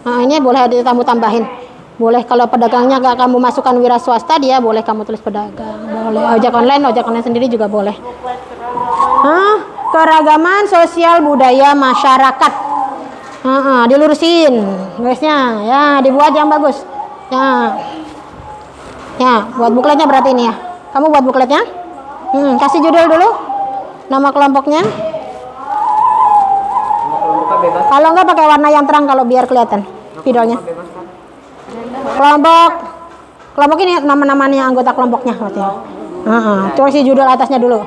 Nah, ini boleh kamu tambahin. Boleh kalau pedagangnya nggak kamu masukkan wira swasta, dia boleh kamu tulis pedagang. Boleh ojek online sendiri juga boleh. Keragaman sosial budaya masyarakat. Dilurusin guysnya, ya dibuat yang bagus. Ya, buat bukletnya berarti ini ya. Kamu buat bukletnya? Kasih judul dulu. Nama kelompoknya. Kalau enggak pakai warna yang terang kalau biar kelihatan videonya. Kelompok ini nama-namanya anggota kelompoknya berarti ya. Tulis judul atasnya dulu.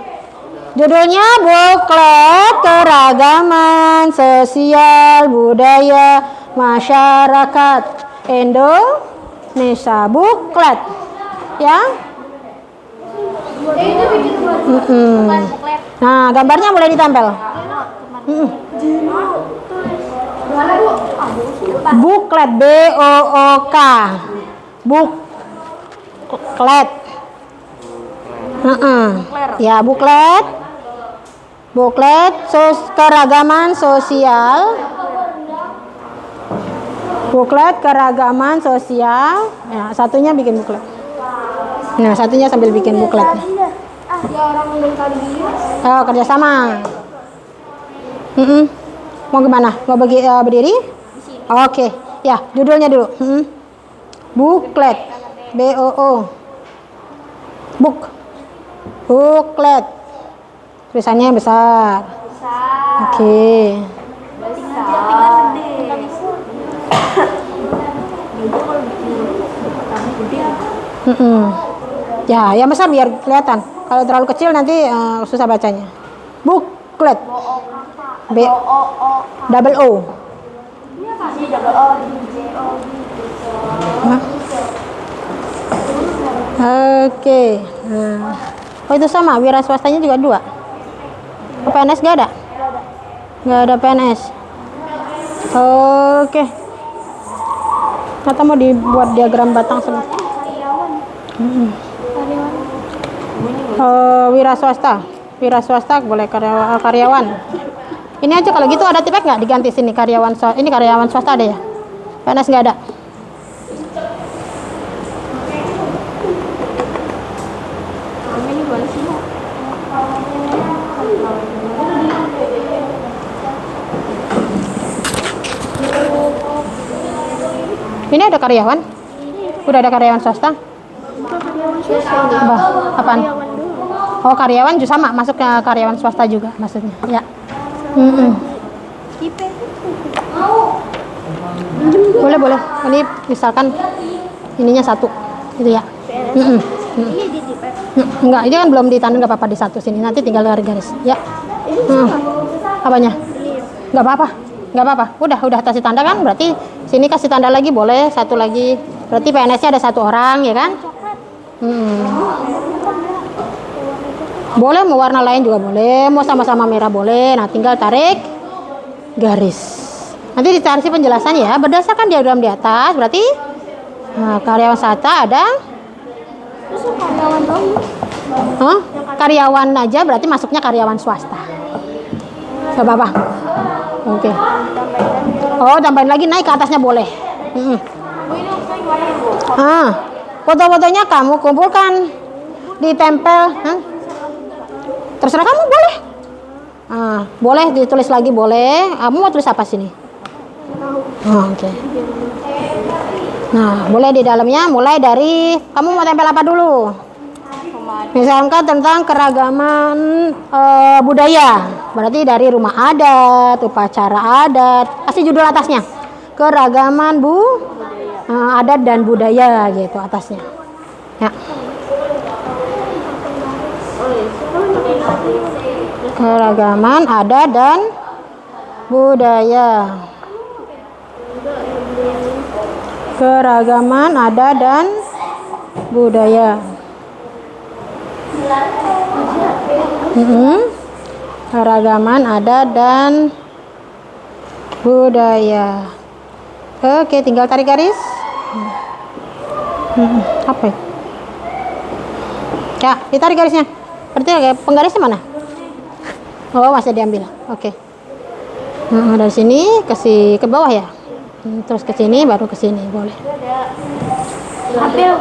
Judulnya buklet keragaman sosial budaya masyarakat Indonesia, buklet ya. Nah, gambarnya mulai ditempel. Buklet, BOOK, buklet. Ya, buklet keragaman sosial. Buklet keragaman sosial. Ya, satunya bikin buklet. Nah, satunya sambil bikin bukletnya. Oh, kerjasama. Mau gimana? Mau berdiri? Oke. Ya, judulnya dulu. Buklet. BOO. Buklet. Tulisannya besar. Oke. Ya, yang besar biar kelihatan. Kalau terlalu kecil nanti susah bacanya. Buklet. Double O. Oke. Oh, itu sama, wira swastanya juga 2. PNS gak ada? Gak ada PNS. Oke. Atau mau dibuat diagram batang semua. Wira swasta boleh karyawan. Ini aja kalau gitu ada tipek nggak diganti sini karyawan ini karyawan swasta ada ya? PNS nggak ada. Ini ada karyawan? Udah ada karyawan swasta? Apaan? Oh, karyawan juga sama, masuk ke karyawan swasta juga maksudnya. Ya. Boleh. Ini misalkan ininya 1. Itu ya. Enggak, ini kan belum ditandung, nggak apa-apa di 1 sini. Nanti tinggal garis. Ya. Apanya? Nggak apa-apa. Udah kasih tanda kan? Berarti sini kasih tanda lagi boleh, 1 lagi. Berarti PNS-nya ada 1 orang ya kan? Boleh mau warna lain juga boleh, mau sama-sama merah boleh. Nah, tinggal tarik garis. Nanti dicari penjelasannya ya, berdasarkan diagram di atas. Berarti karyawan swasta ada. Karyawan aja berarti masuknya karyawan swasta. Gak apa-apa. Oke. Oh, tambahin lagi, naik ke atasnya boleh. Foto-fotonya kamu kumpulkan, ditempel. Terserah kamu boleh. Boleh ditulis lagi boleh. Kamu mau tulis apa sini? Oke. Nah, boleh di dalamnya mulai dari kamu mau tempel apa dulu? Misalkan tentang keragaman budaya. Berarti dari rumah adat, upacara adat. Kasih judul atasnya. Keragaman adat dan budaya gitu atasnya. Ya. Keragaman adat dan budaya. Keragaman adat dan budaya. Keragaman adat dan budaya. Oke, tinggal tarik garis. Apa ya? Ya, ditarik garisnya. Berarti penggarisnya mana? Oh, masih diambil. Oke. Dari sini kasih ke bawah ya. Terus ke sini, baru ke sini, boleh. Ambil.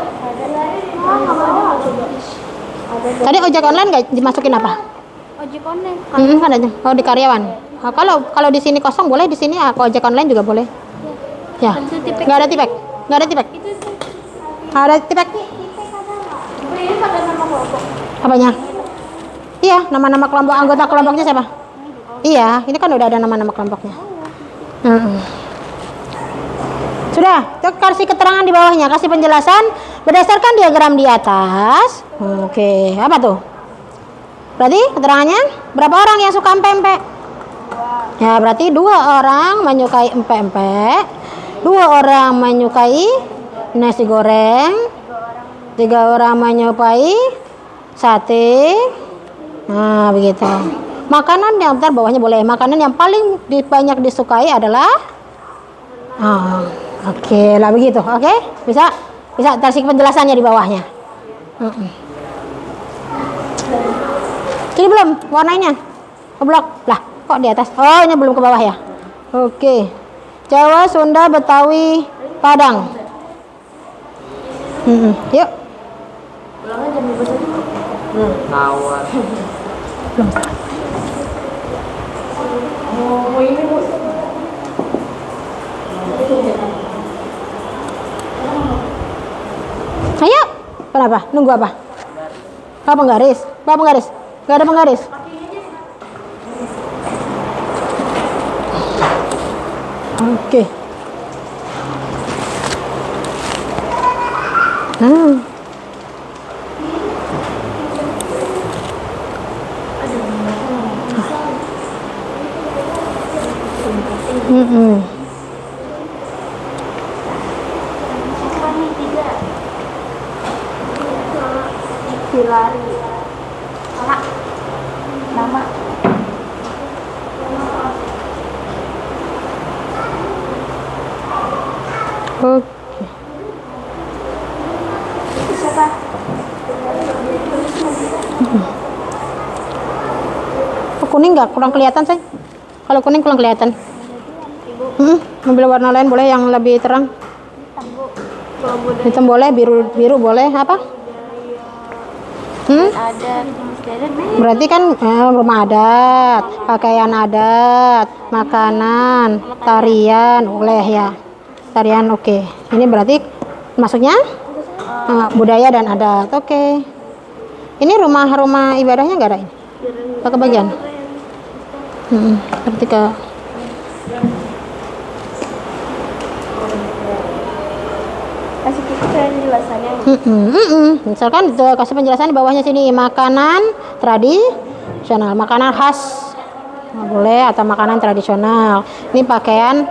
Tadi ojek online nggak dimasukin apa? Ojek online. Kan aja. Oh, di karyawan. Oh, kalau di sini kosong boleh, di sini aku ojek online juga boleh. Ya. Nggak ada tipek. Nggak ada tipek. Ada tipek. Ini ada nama kelompok. Apanya? Iya, nama-nama kelompok, anggota kelompoknya siapa? Iya, ini kan udah ada nama-nama kelompoknya. Sudah, itu kasih keterangan di bawahnya, kasih penjelasan berdasarkan diagram di atas. Oke, apa tuh? Berarti keterangannya berapa orang yang suka empek-empek? Ya, berarti 2 orang menyukai empek-empek, 2 orang menyukai nasi goreng, 3 orang menyukai sate. Nah, begitu. Makanan yang bentar bawahnya boleh. Makanan yang paling banyak disukai adalah oke lah begitu. Oke? Bisa kasih penjelasannya di bawahnya. Jadi belum warnanya? Blok. Lah, kok di atas? Oh, ini belum ke bawah ya. Oke. Jawa, Sunda, Betawi, Padang. Yuk. Ulangnya jam 12 aja. Tawar. Oh, ini Bu. Ayo. Kenapa? Nunggu apa? Apa penggaris? Apa penggaris? Gak ada penggaris. Oke. Lari. Nama. Oke. Siapa? Kuning nggak kurang kelihatan sih? Kalau kuning kurang kelihatan. Mobil warna lain boleh yang lebih terang. Hitam boleh, biru boleh. Apa? Ada Berarti kan rumah adat, pakaian adat, makanan, tarian boleh ya. Tarian oke. Ini berarti maksudnya budaya dan adat. Oke. Ini rumah ibadahnya nggak ada ini? Ke bagian. Berarti ke kasih penjelasannya. Misalkan itu kasih penjelasan di bawahnya sini, makanan tradisional, makanan khas boleh atau makanan tradisional. Ini pakaian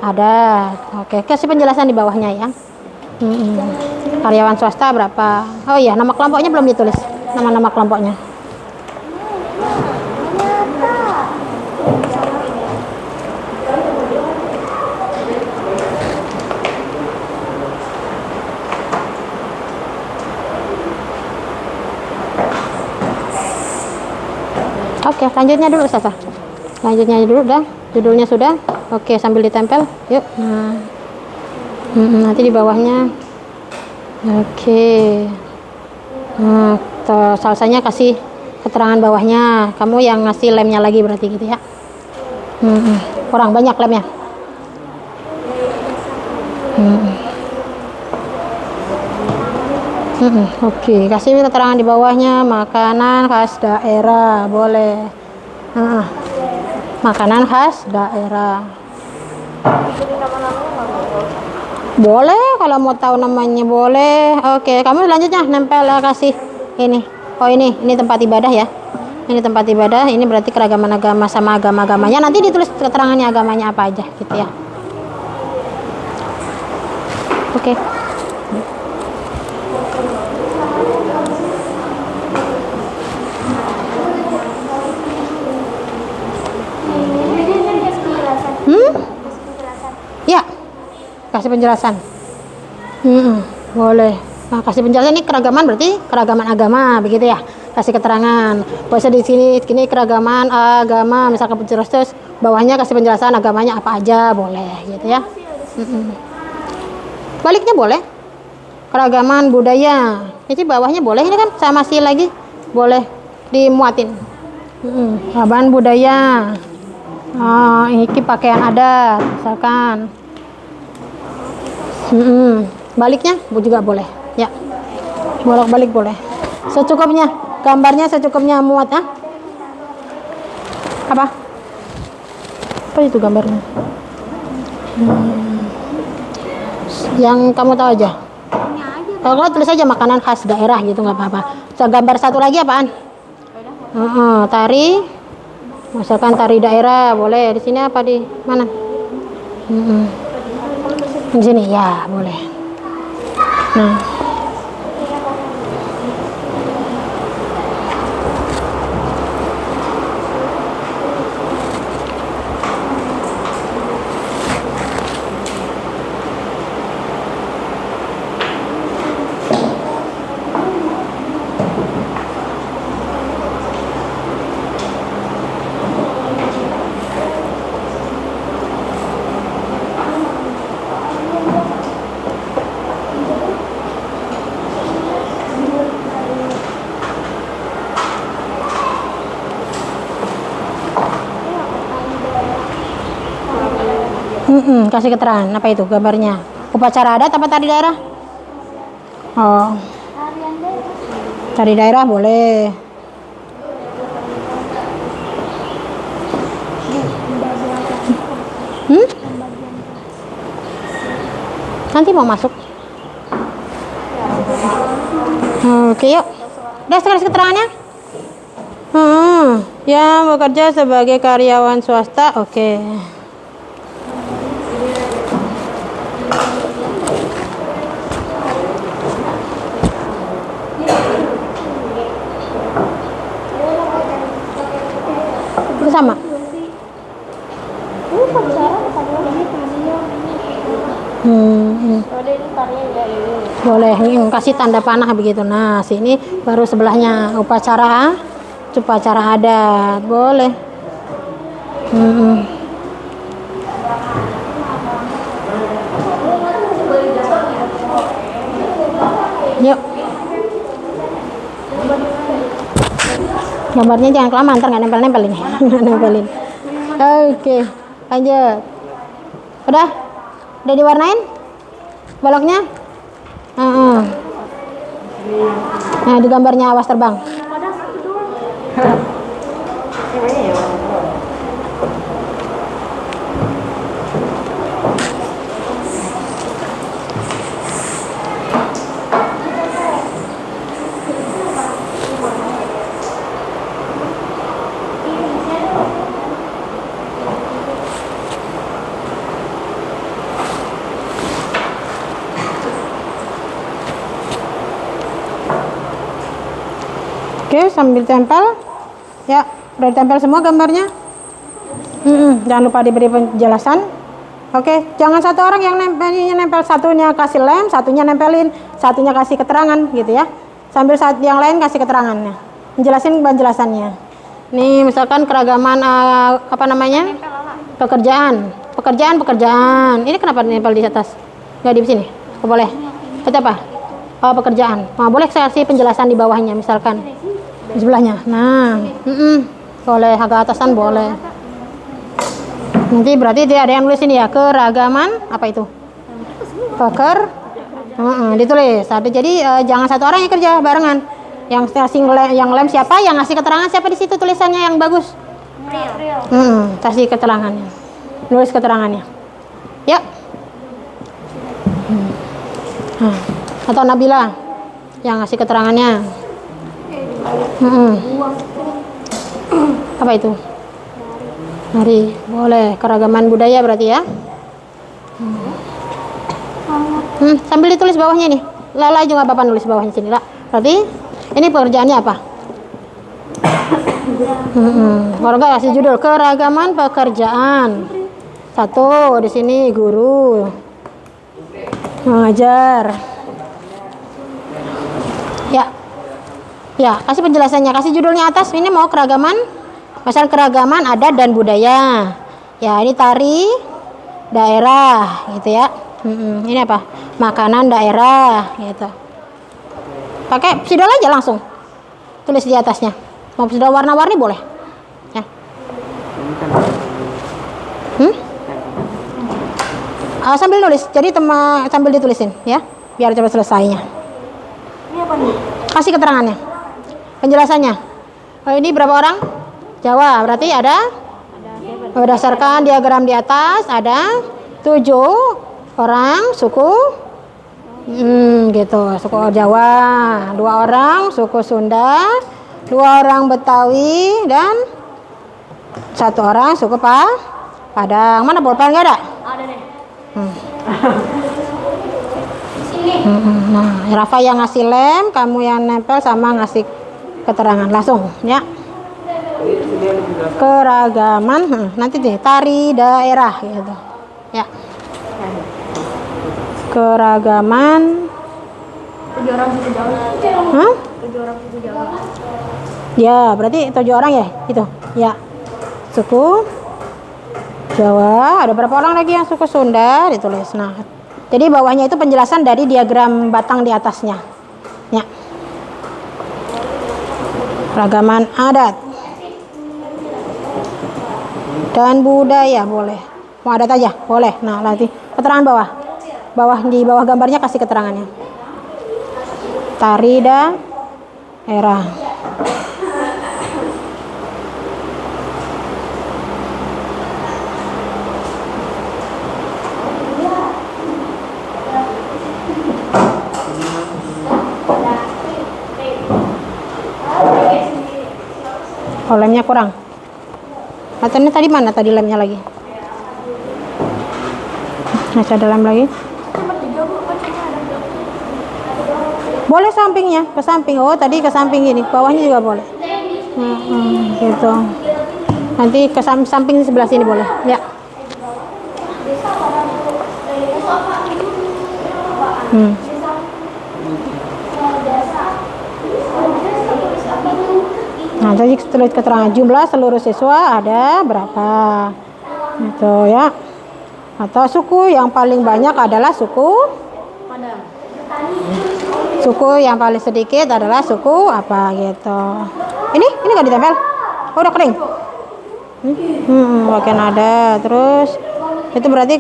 adat. Oke, kasih penjelasan di bawahnya ya. Karyawan swasta berapa? Oh iya, nama kelompoknya belum ditulis. Nama-nama kelompoknya. Oke, lanjutnya dulu Sasa. Lanjutnya dulu dah. Judulnya sudah. Oke, sambil ditempel. Yuk. Nah. Nanti di bawahnya. Oke. Nah, salsanya kasih keterangan bawahnya. Kamu yang ngasih lemnya lagi berarti gitu ya. Kurang banyak lemnya. Oke, kasih keterangan di bawahnya, makanan khas daerah boleh. Makanan khas daerah boleh, kalau mau tahu namanya boleh. Oke, kamu selanjutnya nempel kasih ini. Oh ini tempat ibadah ya. Ini tempat ibadah, ini berarti keragaman agama sama agama-agamanya. Nanti ditulis keterangannya agamanya apa aja gitu ya. Oke. Ya, kasih penjelasan. Boleh. Nah, kasih penjelasan ini keragaman berarti keragaman agama begitu ya. Kasih keterangan. Bisa di sini keragaman agama, misalkan terus bawahnya kasih penjelasan agamanya apa aja boleh gitu ya. Baliknya boleh. Keragaman budaya. Jadi bawahnya boleh, ini kan sama masih lagi boleh dimuatin. Keragaman budaya. Ini pakaian adat, misalkan. Baliknya juga boleh. Ya. Bolak-balik boleh. Secukupnya. Gambarnya secukupnya muat, ya. Apa? Apa itu gambarnya? Yang kamu tahu aja. Kalau tulis aja makanan khas daerah gitu nggak apa-apa. Gambar satu lagi apaan? Tari. Misalkan tari daerah boleh. Di sini apa di mana? Di sini ya boleh. Nah. Kasih keterangan apa itu gambarnya? Upacara adat apa tari daerah? Oh, tari daerah boleh. Nanti mau masuk. Oke, yuk. Udah sekali keterangannya? Yang bekerja sebagai karyawan swasta, oke. Itu sama. Boleh kasih tanda panah begitu. Nah, sini baru sebelahnya upacara adat boleh. Yuk. Gambarnya jangan kelamaan, ntar nggak nempel-nempel ini. Nggak nempelin. Oke, lanjut. Udah diwarnain baloknya. Nah, di gambarnya awas terbang. Oke, sambil tempel. Ya, udah ditempel semua gambarnya. Jangan lupa diberi penjelasan. Oke, jangan satu orang yang nempel satunya kasih lem, satunya nempelin, satunya kasih keterangan gitu ya. Sambil saat yang lain kasih keterangannya. Menjelasin penjelasannya. Nih, misalkan keragaman apa namanya? Pekerjaan. Ini kenapa nempel di atas? Enggak di sini. Boleh. Itu apa? Oh, pekerjaan. Nah, boleh saya kasih penjelasan di bawahnya misalkan. Di sebelahnya. Nah, boleh agak atasan boleh. Nanti berarti dia ada yang nulis ini ya, keragaman apa itu? Ditulis. Jadi jangan satu orang yang kerja barengan. Yang yang lem siapa? Yang ngasih keterangan siapa di situ tulisannya yang bagus? Kasih keterangannya. Nulis keterangannya. Ya. Atau Nabila yang ngasih keterangannya. Apa itu? Hari boleh keragaman budaya berarti ya. Sambil ditulis bawahnya nih. Lala juga bapak nulis bawahnya sini lah. Berarti ini pekerjaannya apa? Kalau enggak kasih judul keragaman pekerjaan. Satu di sini guru mengajar. Ya, kasih penjelasannya, kasih judulnya atas. Ini mau keragaman, misal keragaman adat dan budaya. Ya, ini tari, daerah gitu ya. Ini apa? Makanan daerah gitu. Pakai spidol aja langsung. Tulis di atasnya. Mau spidol warna-warni boleh. Ya. Sambil nulis. Jadi sambil ditulisin ya, biar cepat selesainya. Ini apa nih? Kasih keterangannya. Penjelasannya. Ini berapa orang? Jawa. Berarti ada berdasarkan diagram di atas ada 7 orang suku gitu, suku Jawa, 2 orang suku Sunda, 2 orang Betawi, dan 1 orang suku Padang. Mana pulpen nggak ada? Ada nih. Nah, Rafa yang ngasih lem, kamu yang nempel sama ngasih keterangan langsung ya. Keragaman, nanti deh tari daerah gitu ya. Keragaman 7 orang suku Jawa. 7 orang suku Jawa. ya, berarti 7 orang ya itu ya, suku Jawa. Ada berapa orang lagi yang suku Sunda ditulis. Nah, jadi bawahnya itu penjelasan dari diagram batang di atasnya ya. Keragaman adat dan budaya boleh. Mau adat aja boleh. Nah, nanti keterangan di bawah gambarnya kasih keterangannya. Tari daerah. Oh, lemnya kurang. Katanya tadi mana tadi lemnya lagi? Masih ada lem lagi? Boleh sampingnya, ke samping. Oh, tadi ke samping ini, bawahnya juga boleh. Gitu. Nanti ke samping sebelah sini boleh. Ya. Nah, jadi tulis keterangan jumlah seluruh siswa ada berapa. Gitu ya. Atau suku yang paling banyak adalah suku Padang. Suku yang paling sedikit adalah suku apa gitu. Ini nggak ditempel? Oh, udah kering. Bagian ada. Terus itu berarti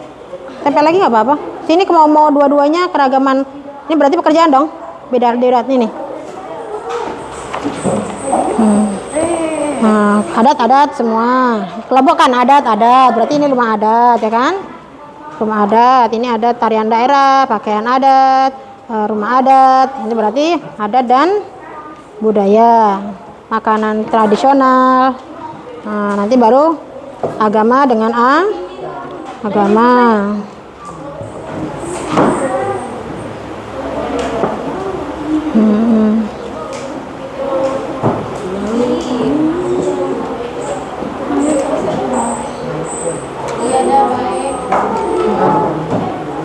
tempel lagi nggak apa-apa. Sini mau dua-duanya keragaman. Ini berarti pekerjaan dong. Beda ini nih. Nah, adat semua. Kelompokkan adat. Berarti ini rumah adat ya kan? Rumah adat. Ini ada tarian daerah, pakaian adat, rumah adat. Ini berarti adat dan budaya. Makanan tradisional. Nah, nanti baru agama dengan agama.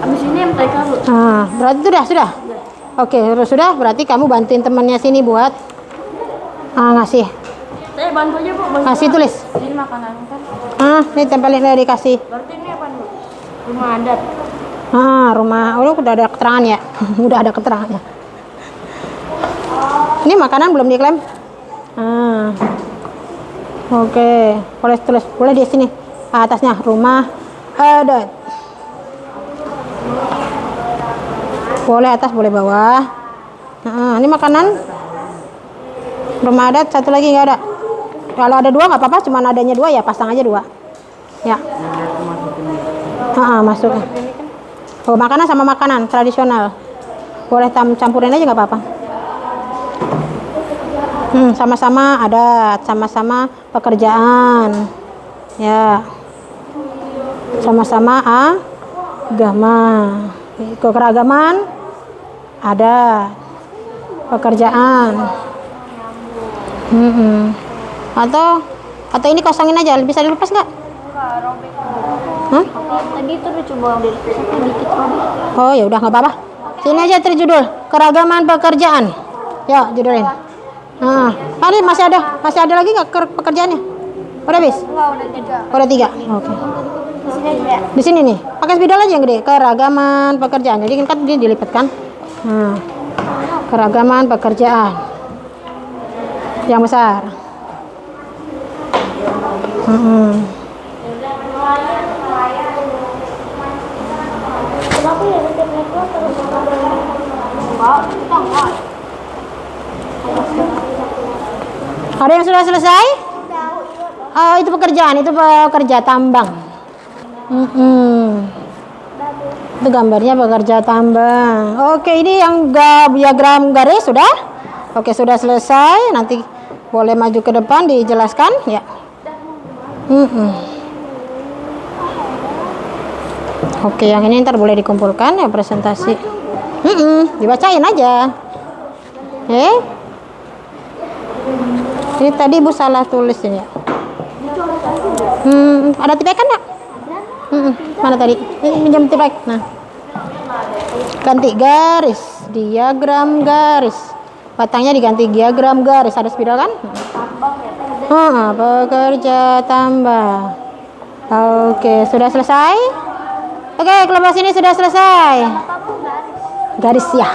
Abis ini MTK, Bu. Nah, berarti sudah. Oke, sudah. Berarti kamu bantuin temannya sini buat ngasih. Saya bantu aja, Bu. Kasih tulis. Ini makanan kan. Ini tempelin dari dikasih. Berarti ini apa, Bu? Rumah adat. Rumah. Oh, udah ada keterangan ya. Udah ada keterangannya. Ini makanan belum diklaim. Oke, boleh tulis. Boleh di sini. Atasnya rumah adat. Boleh atas, boleh bawah. Ini makanan rumah adat. Satu lagi nggak ada. Kalau ada 2 nggak apa-apa. Cuman adanya 2 ya pasang aja 2. Ya. Masuk. Oh, makanan sama makanan tradisional. Boleh campurin aja nggak apa-apa. Sama-sama adat, sama-sama pekerjaan. Ya. Sama-sama agama. Kekeragaman ada, pekerjaan. Atau ini kosongin aja, bisa dilepas nggak? Enggak, robek. Tadi itu udah coba dilepas dikit robek. Oh, ya udah nggak apa-apa. Sini aja terjudul keragaman pekerjaan. Yuk, judulin. Ini masih ada lagi nggak pekerjaannya? Udah habis? Enggak, udah 3. Udah 3. Oke. Di sini nih, pakai spidol aja yang gede. Keragaman pekerjaan. Jadi kan dia dilipat kan. Nah, keragaman pekerjaan yang besar. Kenapa ya setiap mereka terus Ada yang sudah selesai? Oh, itu pekerjaan, itu pekerja tambang. Itu gambarnya pekerja tambang. Oke, ini yang diagram garis sudah? Oke, sudah selesai. Nanti boleh maju ke depan dijelaskan ya. Oke, yang ini ntar boleh dikumpulkan ya presentasi. Dibacain aja. Ini tadi Ibu salah tulis ini ya. Ada tipekan nggak? Mana tadi? Ini pinjam tipek. Nah, ganti garis, diagram garis. Batangnya diganti diagram garis. Ada spidol kan? Pekerja tambang. Oke, sudah selesai. Oke, kelompok sini sudah selesai. Garis ya.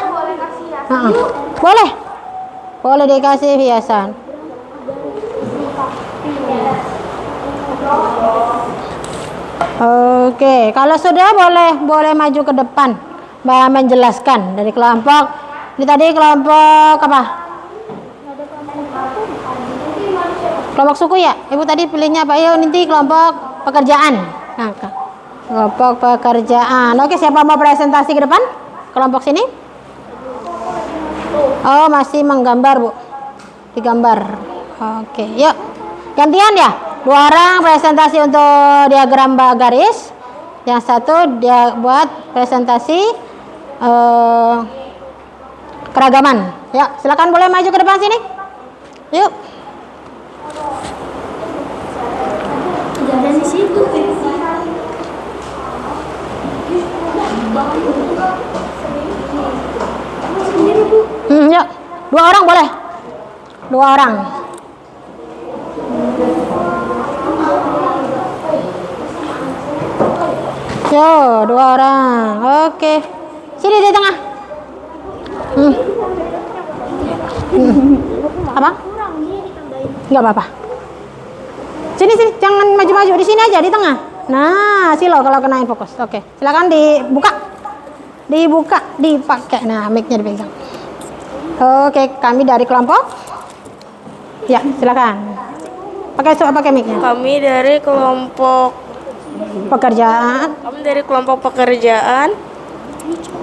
Boleh dikasih hiasan. Oke, kalau sudah boleh maju ke depan, Mbak menjelaskan dari kelompok. Ini tadi kelompok apa? Kelompok suku ya? Ibu tadi pilihnya apa? Yuk nanti kelompok pekerjaan. Nah, kelompok pekerjaan. Oke, siapa mau presentasi ke depan? Kelompok sini? Oh, masih menggambar, Bu. Digambar. Oke, yuk. Gantian ya? 2 orang presentasi untuk diagram garis. Yang satu dia buat presentasi keragaman. Ya, silakan boleh maju ke depan sini. Yuk. Jangan di situ. Yuk. 2 orang boleh. 2 orang. Yo, 2 orang. Oke. Sini di tengah. Apa? Enggak apa-apa. Sini, jangan maju-maju, di sini aja di tengah. Nah, silo kalau kenain fokus. Oke, silakan dibuka. Dipakai. Nah, mic-nya dipegang. Oke, kami dari kelompok. Ya, silakan. Pakai mic-nya. Kami dari kelompok pekerjaan.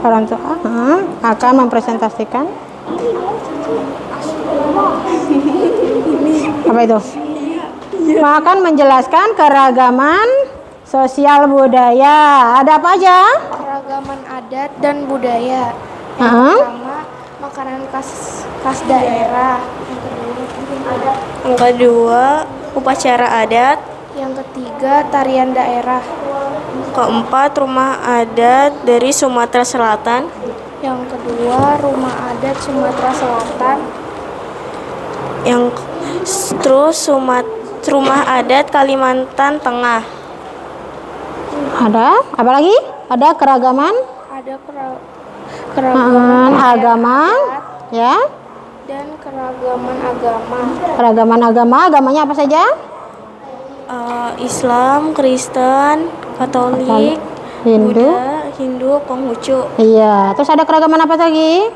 Orang tua akan mempresentasikan apa itu? Akan menjelaskan keragaman sosial budaya. Ada apa aja? Keragaman adat dan budaya. Yang Heeh. pertama, makanan khas daerah. Yang kedua, upacara adat. Yang ketiga, tarian daerah. Keempat, rumah adat dari Sumatera Selatan. Yang kedua, rumah adat Sumatera Selatan. Rumah adat Kalimantan Tengah. Ada apa lagi? Ada keragaman Ada keragaman agama, ya. dan keragaman agama. Keragaman agama, agamanya apa saja? Islam, Kristen, Katolik, Hindu. Buddha, Hindu, Konghucu. Iya. Terus ada keragaman apa lagi?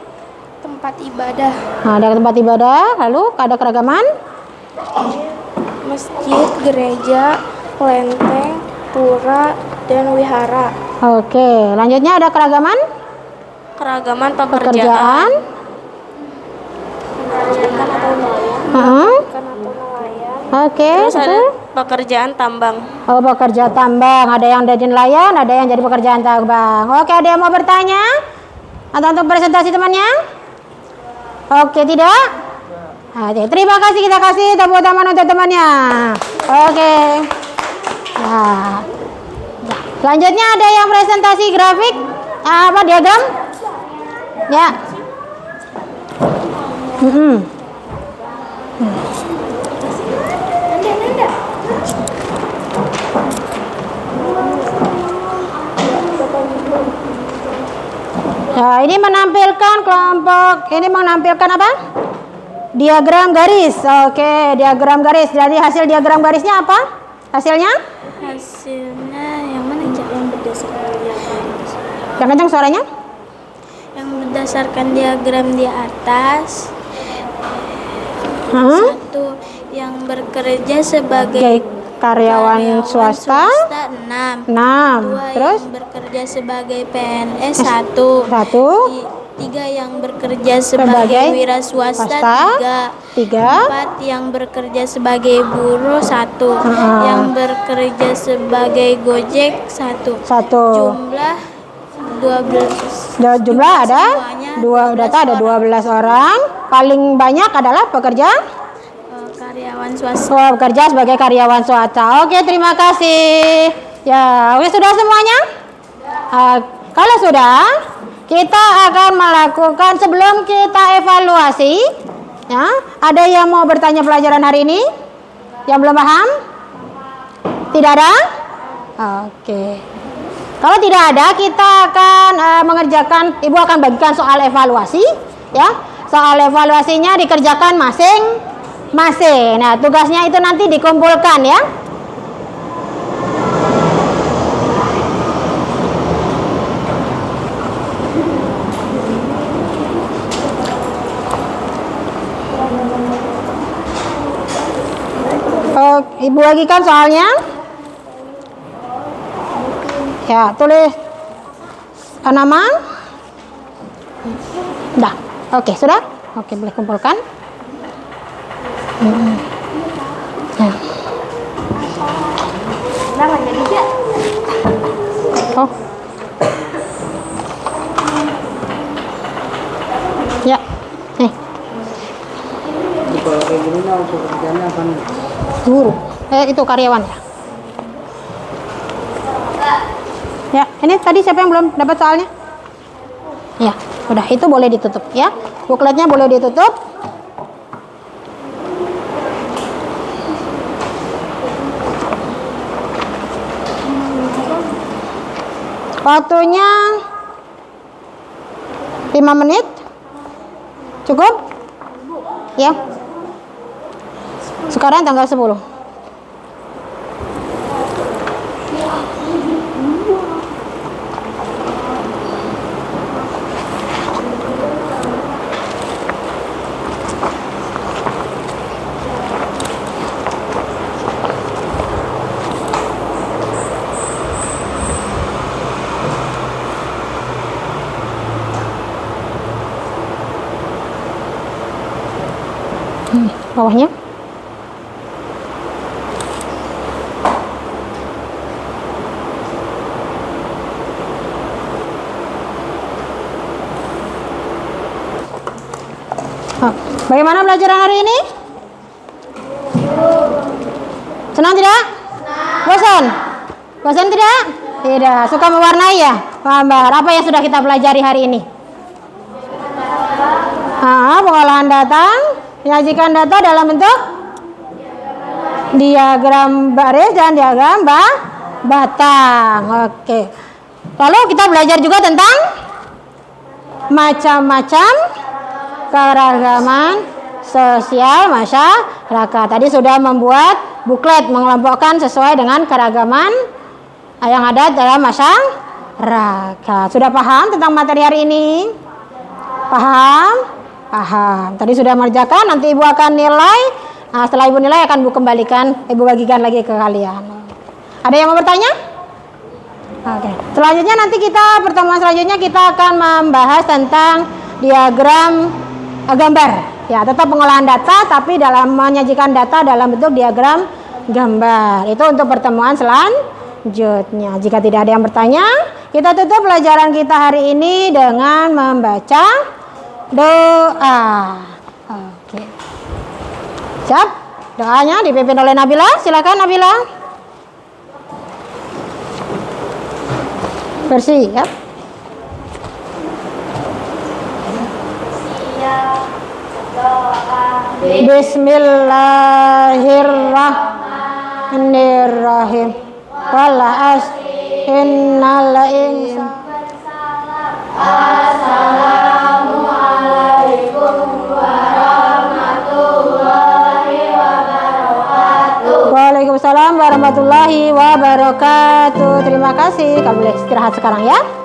Tempat ibadah, Nah, ada tempat ibadah, lalu ada keragaman masjid, gereja, kelenteng, pura, dan wihara. Oke, lanjutnya ada keragaman Keragaman pekerjaan. Ikan atau nelayan. Oke, Terus ada betul. pekerjaan tambang. Oh, pekerja tambang. Ada yang jadi nelayan, ada yang jadi pekerjaan tambang. Oke, ada yang mau bertanya? Atau untuk presentasi temannya? Oke, tidak? Oke, terima kasih, kita kasih tepuk tangan untuk temannya. Oke. Nah, selanjutnya ada yang presentasi grafik, apa diagram? Ya. Nah, ini menampilkan kelompok, ini menampilkan apa? Diagram garis. Oke, diagram garis. Jadi hasil diagram garisnya apa? Hasilnya? Hasilnya yang mana Cak? Yang berdasarkan diagram. Yang kencang suaranya? Yang berdasarkan diagram di atas. Hah? Satu yang bekerja sebagai Karyawan swasta 6. 6. Dua Terus yang bekerja sebagai PNS 1. 1. 3 yang bekerja sebagai wira swasta 3. 4 yang bekerja sebagai buruh 1. Yang bekerja sebagai Gojek 1. 1. Jumlah 12. Jumlah ada Semuanya 12 orang. Paling banyak adalah pekerja karyawan swasta. bekerja sebagai karyawan swasta. Oke, terima kasih. Ya, oke, sudah semuanya? Kalau sudah, kita akan melakukan sebelum kita evaluasi. Ya, ada yang mau bertanya pelajaran hari ini? Yang belum paham? Tidak ada? Oke. Kalau tidak ada, kita akan mengerjakan. Ibu akan bagikan soal evaluasi. Ya, soal evaluasinya dikerjakan masing-masing. Nah, tugasnya itu nanti dikumpulkan ya. Ibu bagikan soalnya. Ya, tulis nama. Dah. Oke, sudah? Oke, boleh kumpulkan. Ya. Kenapa jadi Cak? Oh. Ya. Nih. Kalau kayak gini nah pekerjaannya apa nih? Guru. Itu karyawan ya. Ya, ini tadi siapa yang belum dapat soalnya? Ya, udah itu boleh ditutup ya. Bukletnya boleh ditutup. Waktunya 5 menit. Cukup? Ya. Sekarang tanggal 10. Bawahnya. Bagaimana pelajaran hari ini? Senang tidak? Bosan? Bosan tidak? Tidak. Suka mewarnai ya? Gambar. Apa yang sudah kita pelajari hari ini? Pengolahan data, menyajikan data dalam bentuk diagram baris dan diagram batang. Oke. Lalu kita belajar juga tentang macam-macam keragaman sosial masyarakat. Tadi sudah membuat buklet mengelompokkan sesuai dengan keragaman yang ada dalam masyarakat. Sudah paham tentang materi hari ini? Paham? Paham. Tadi sudah mengerjakan, nanti ibu akan nilai. Nah, setelah ibu nilai akan ibu kembalikan, ibu bagikan lagi ke kalian. Ada yang mau bertanya? Oke. Selanjutnya nanti pertemuan selanjutnya kita akan membahas tentang diagram gambar. Ya, tetap pengolahan data tapi dalam menyajikan data dalam bentuk diagram gambar. Itu untuk pertemuan selanjutnya. Jika tidak ada yang bertanya, kita tutup pelajaran kita hari ini dengan membaca doa. Oke. Siap? Doanya dipimpin oleh Nabila. Silakan Nabila. Bersih ya. Bismillahirrahmanirrahim. Wal asr innal insana Waalaikumsalam warahmatullahi wabarakatuh. Terima kasih. Kamu boleh istirahat sekarang ya.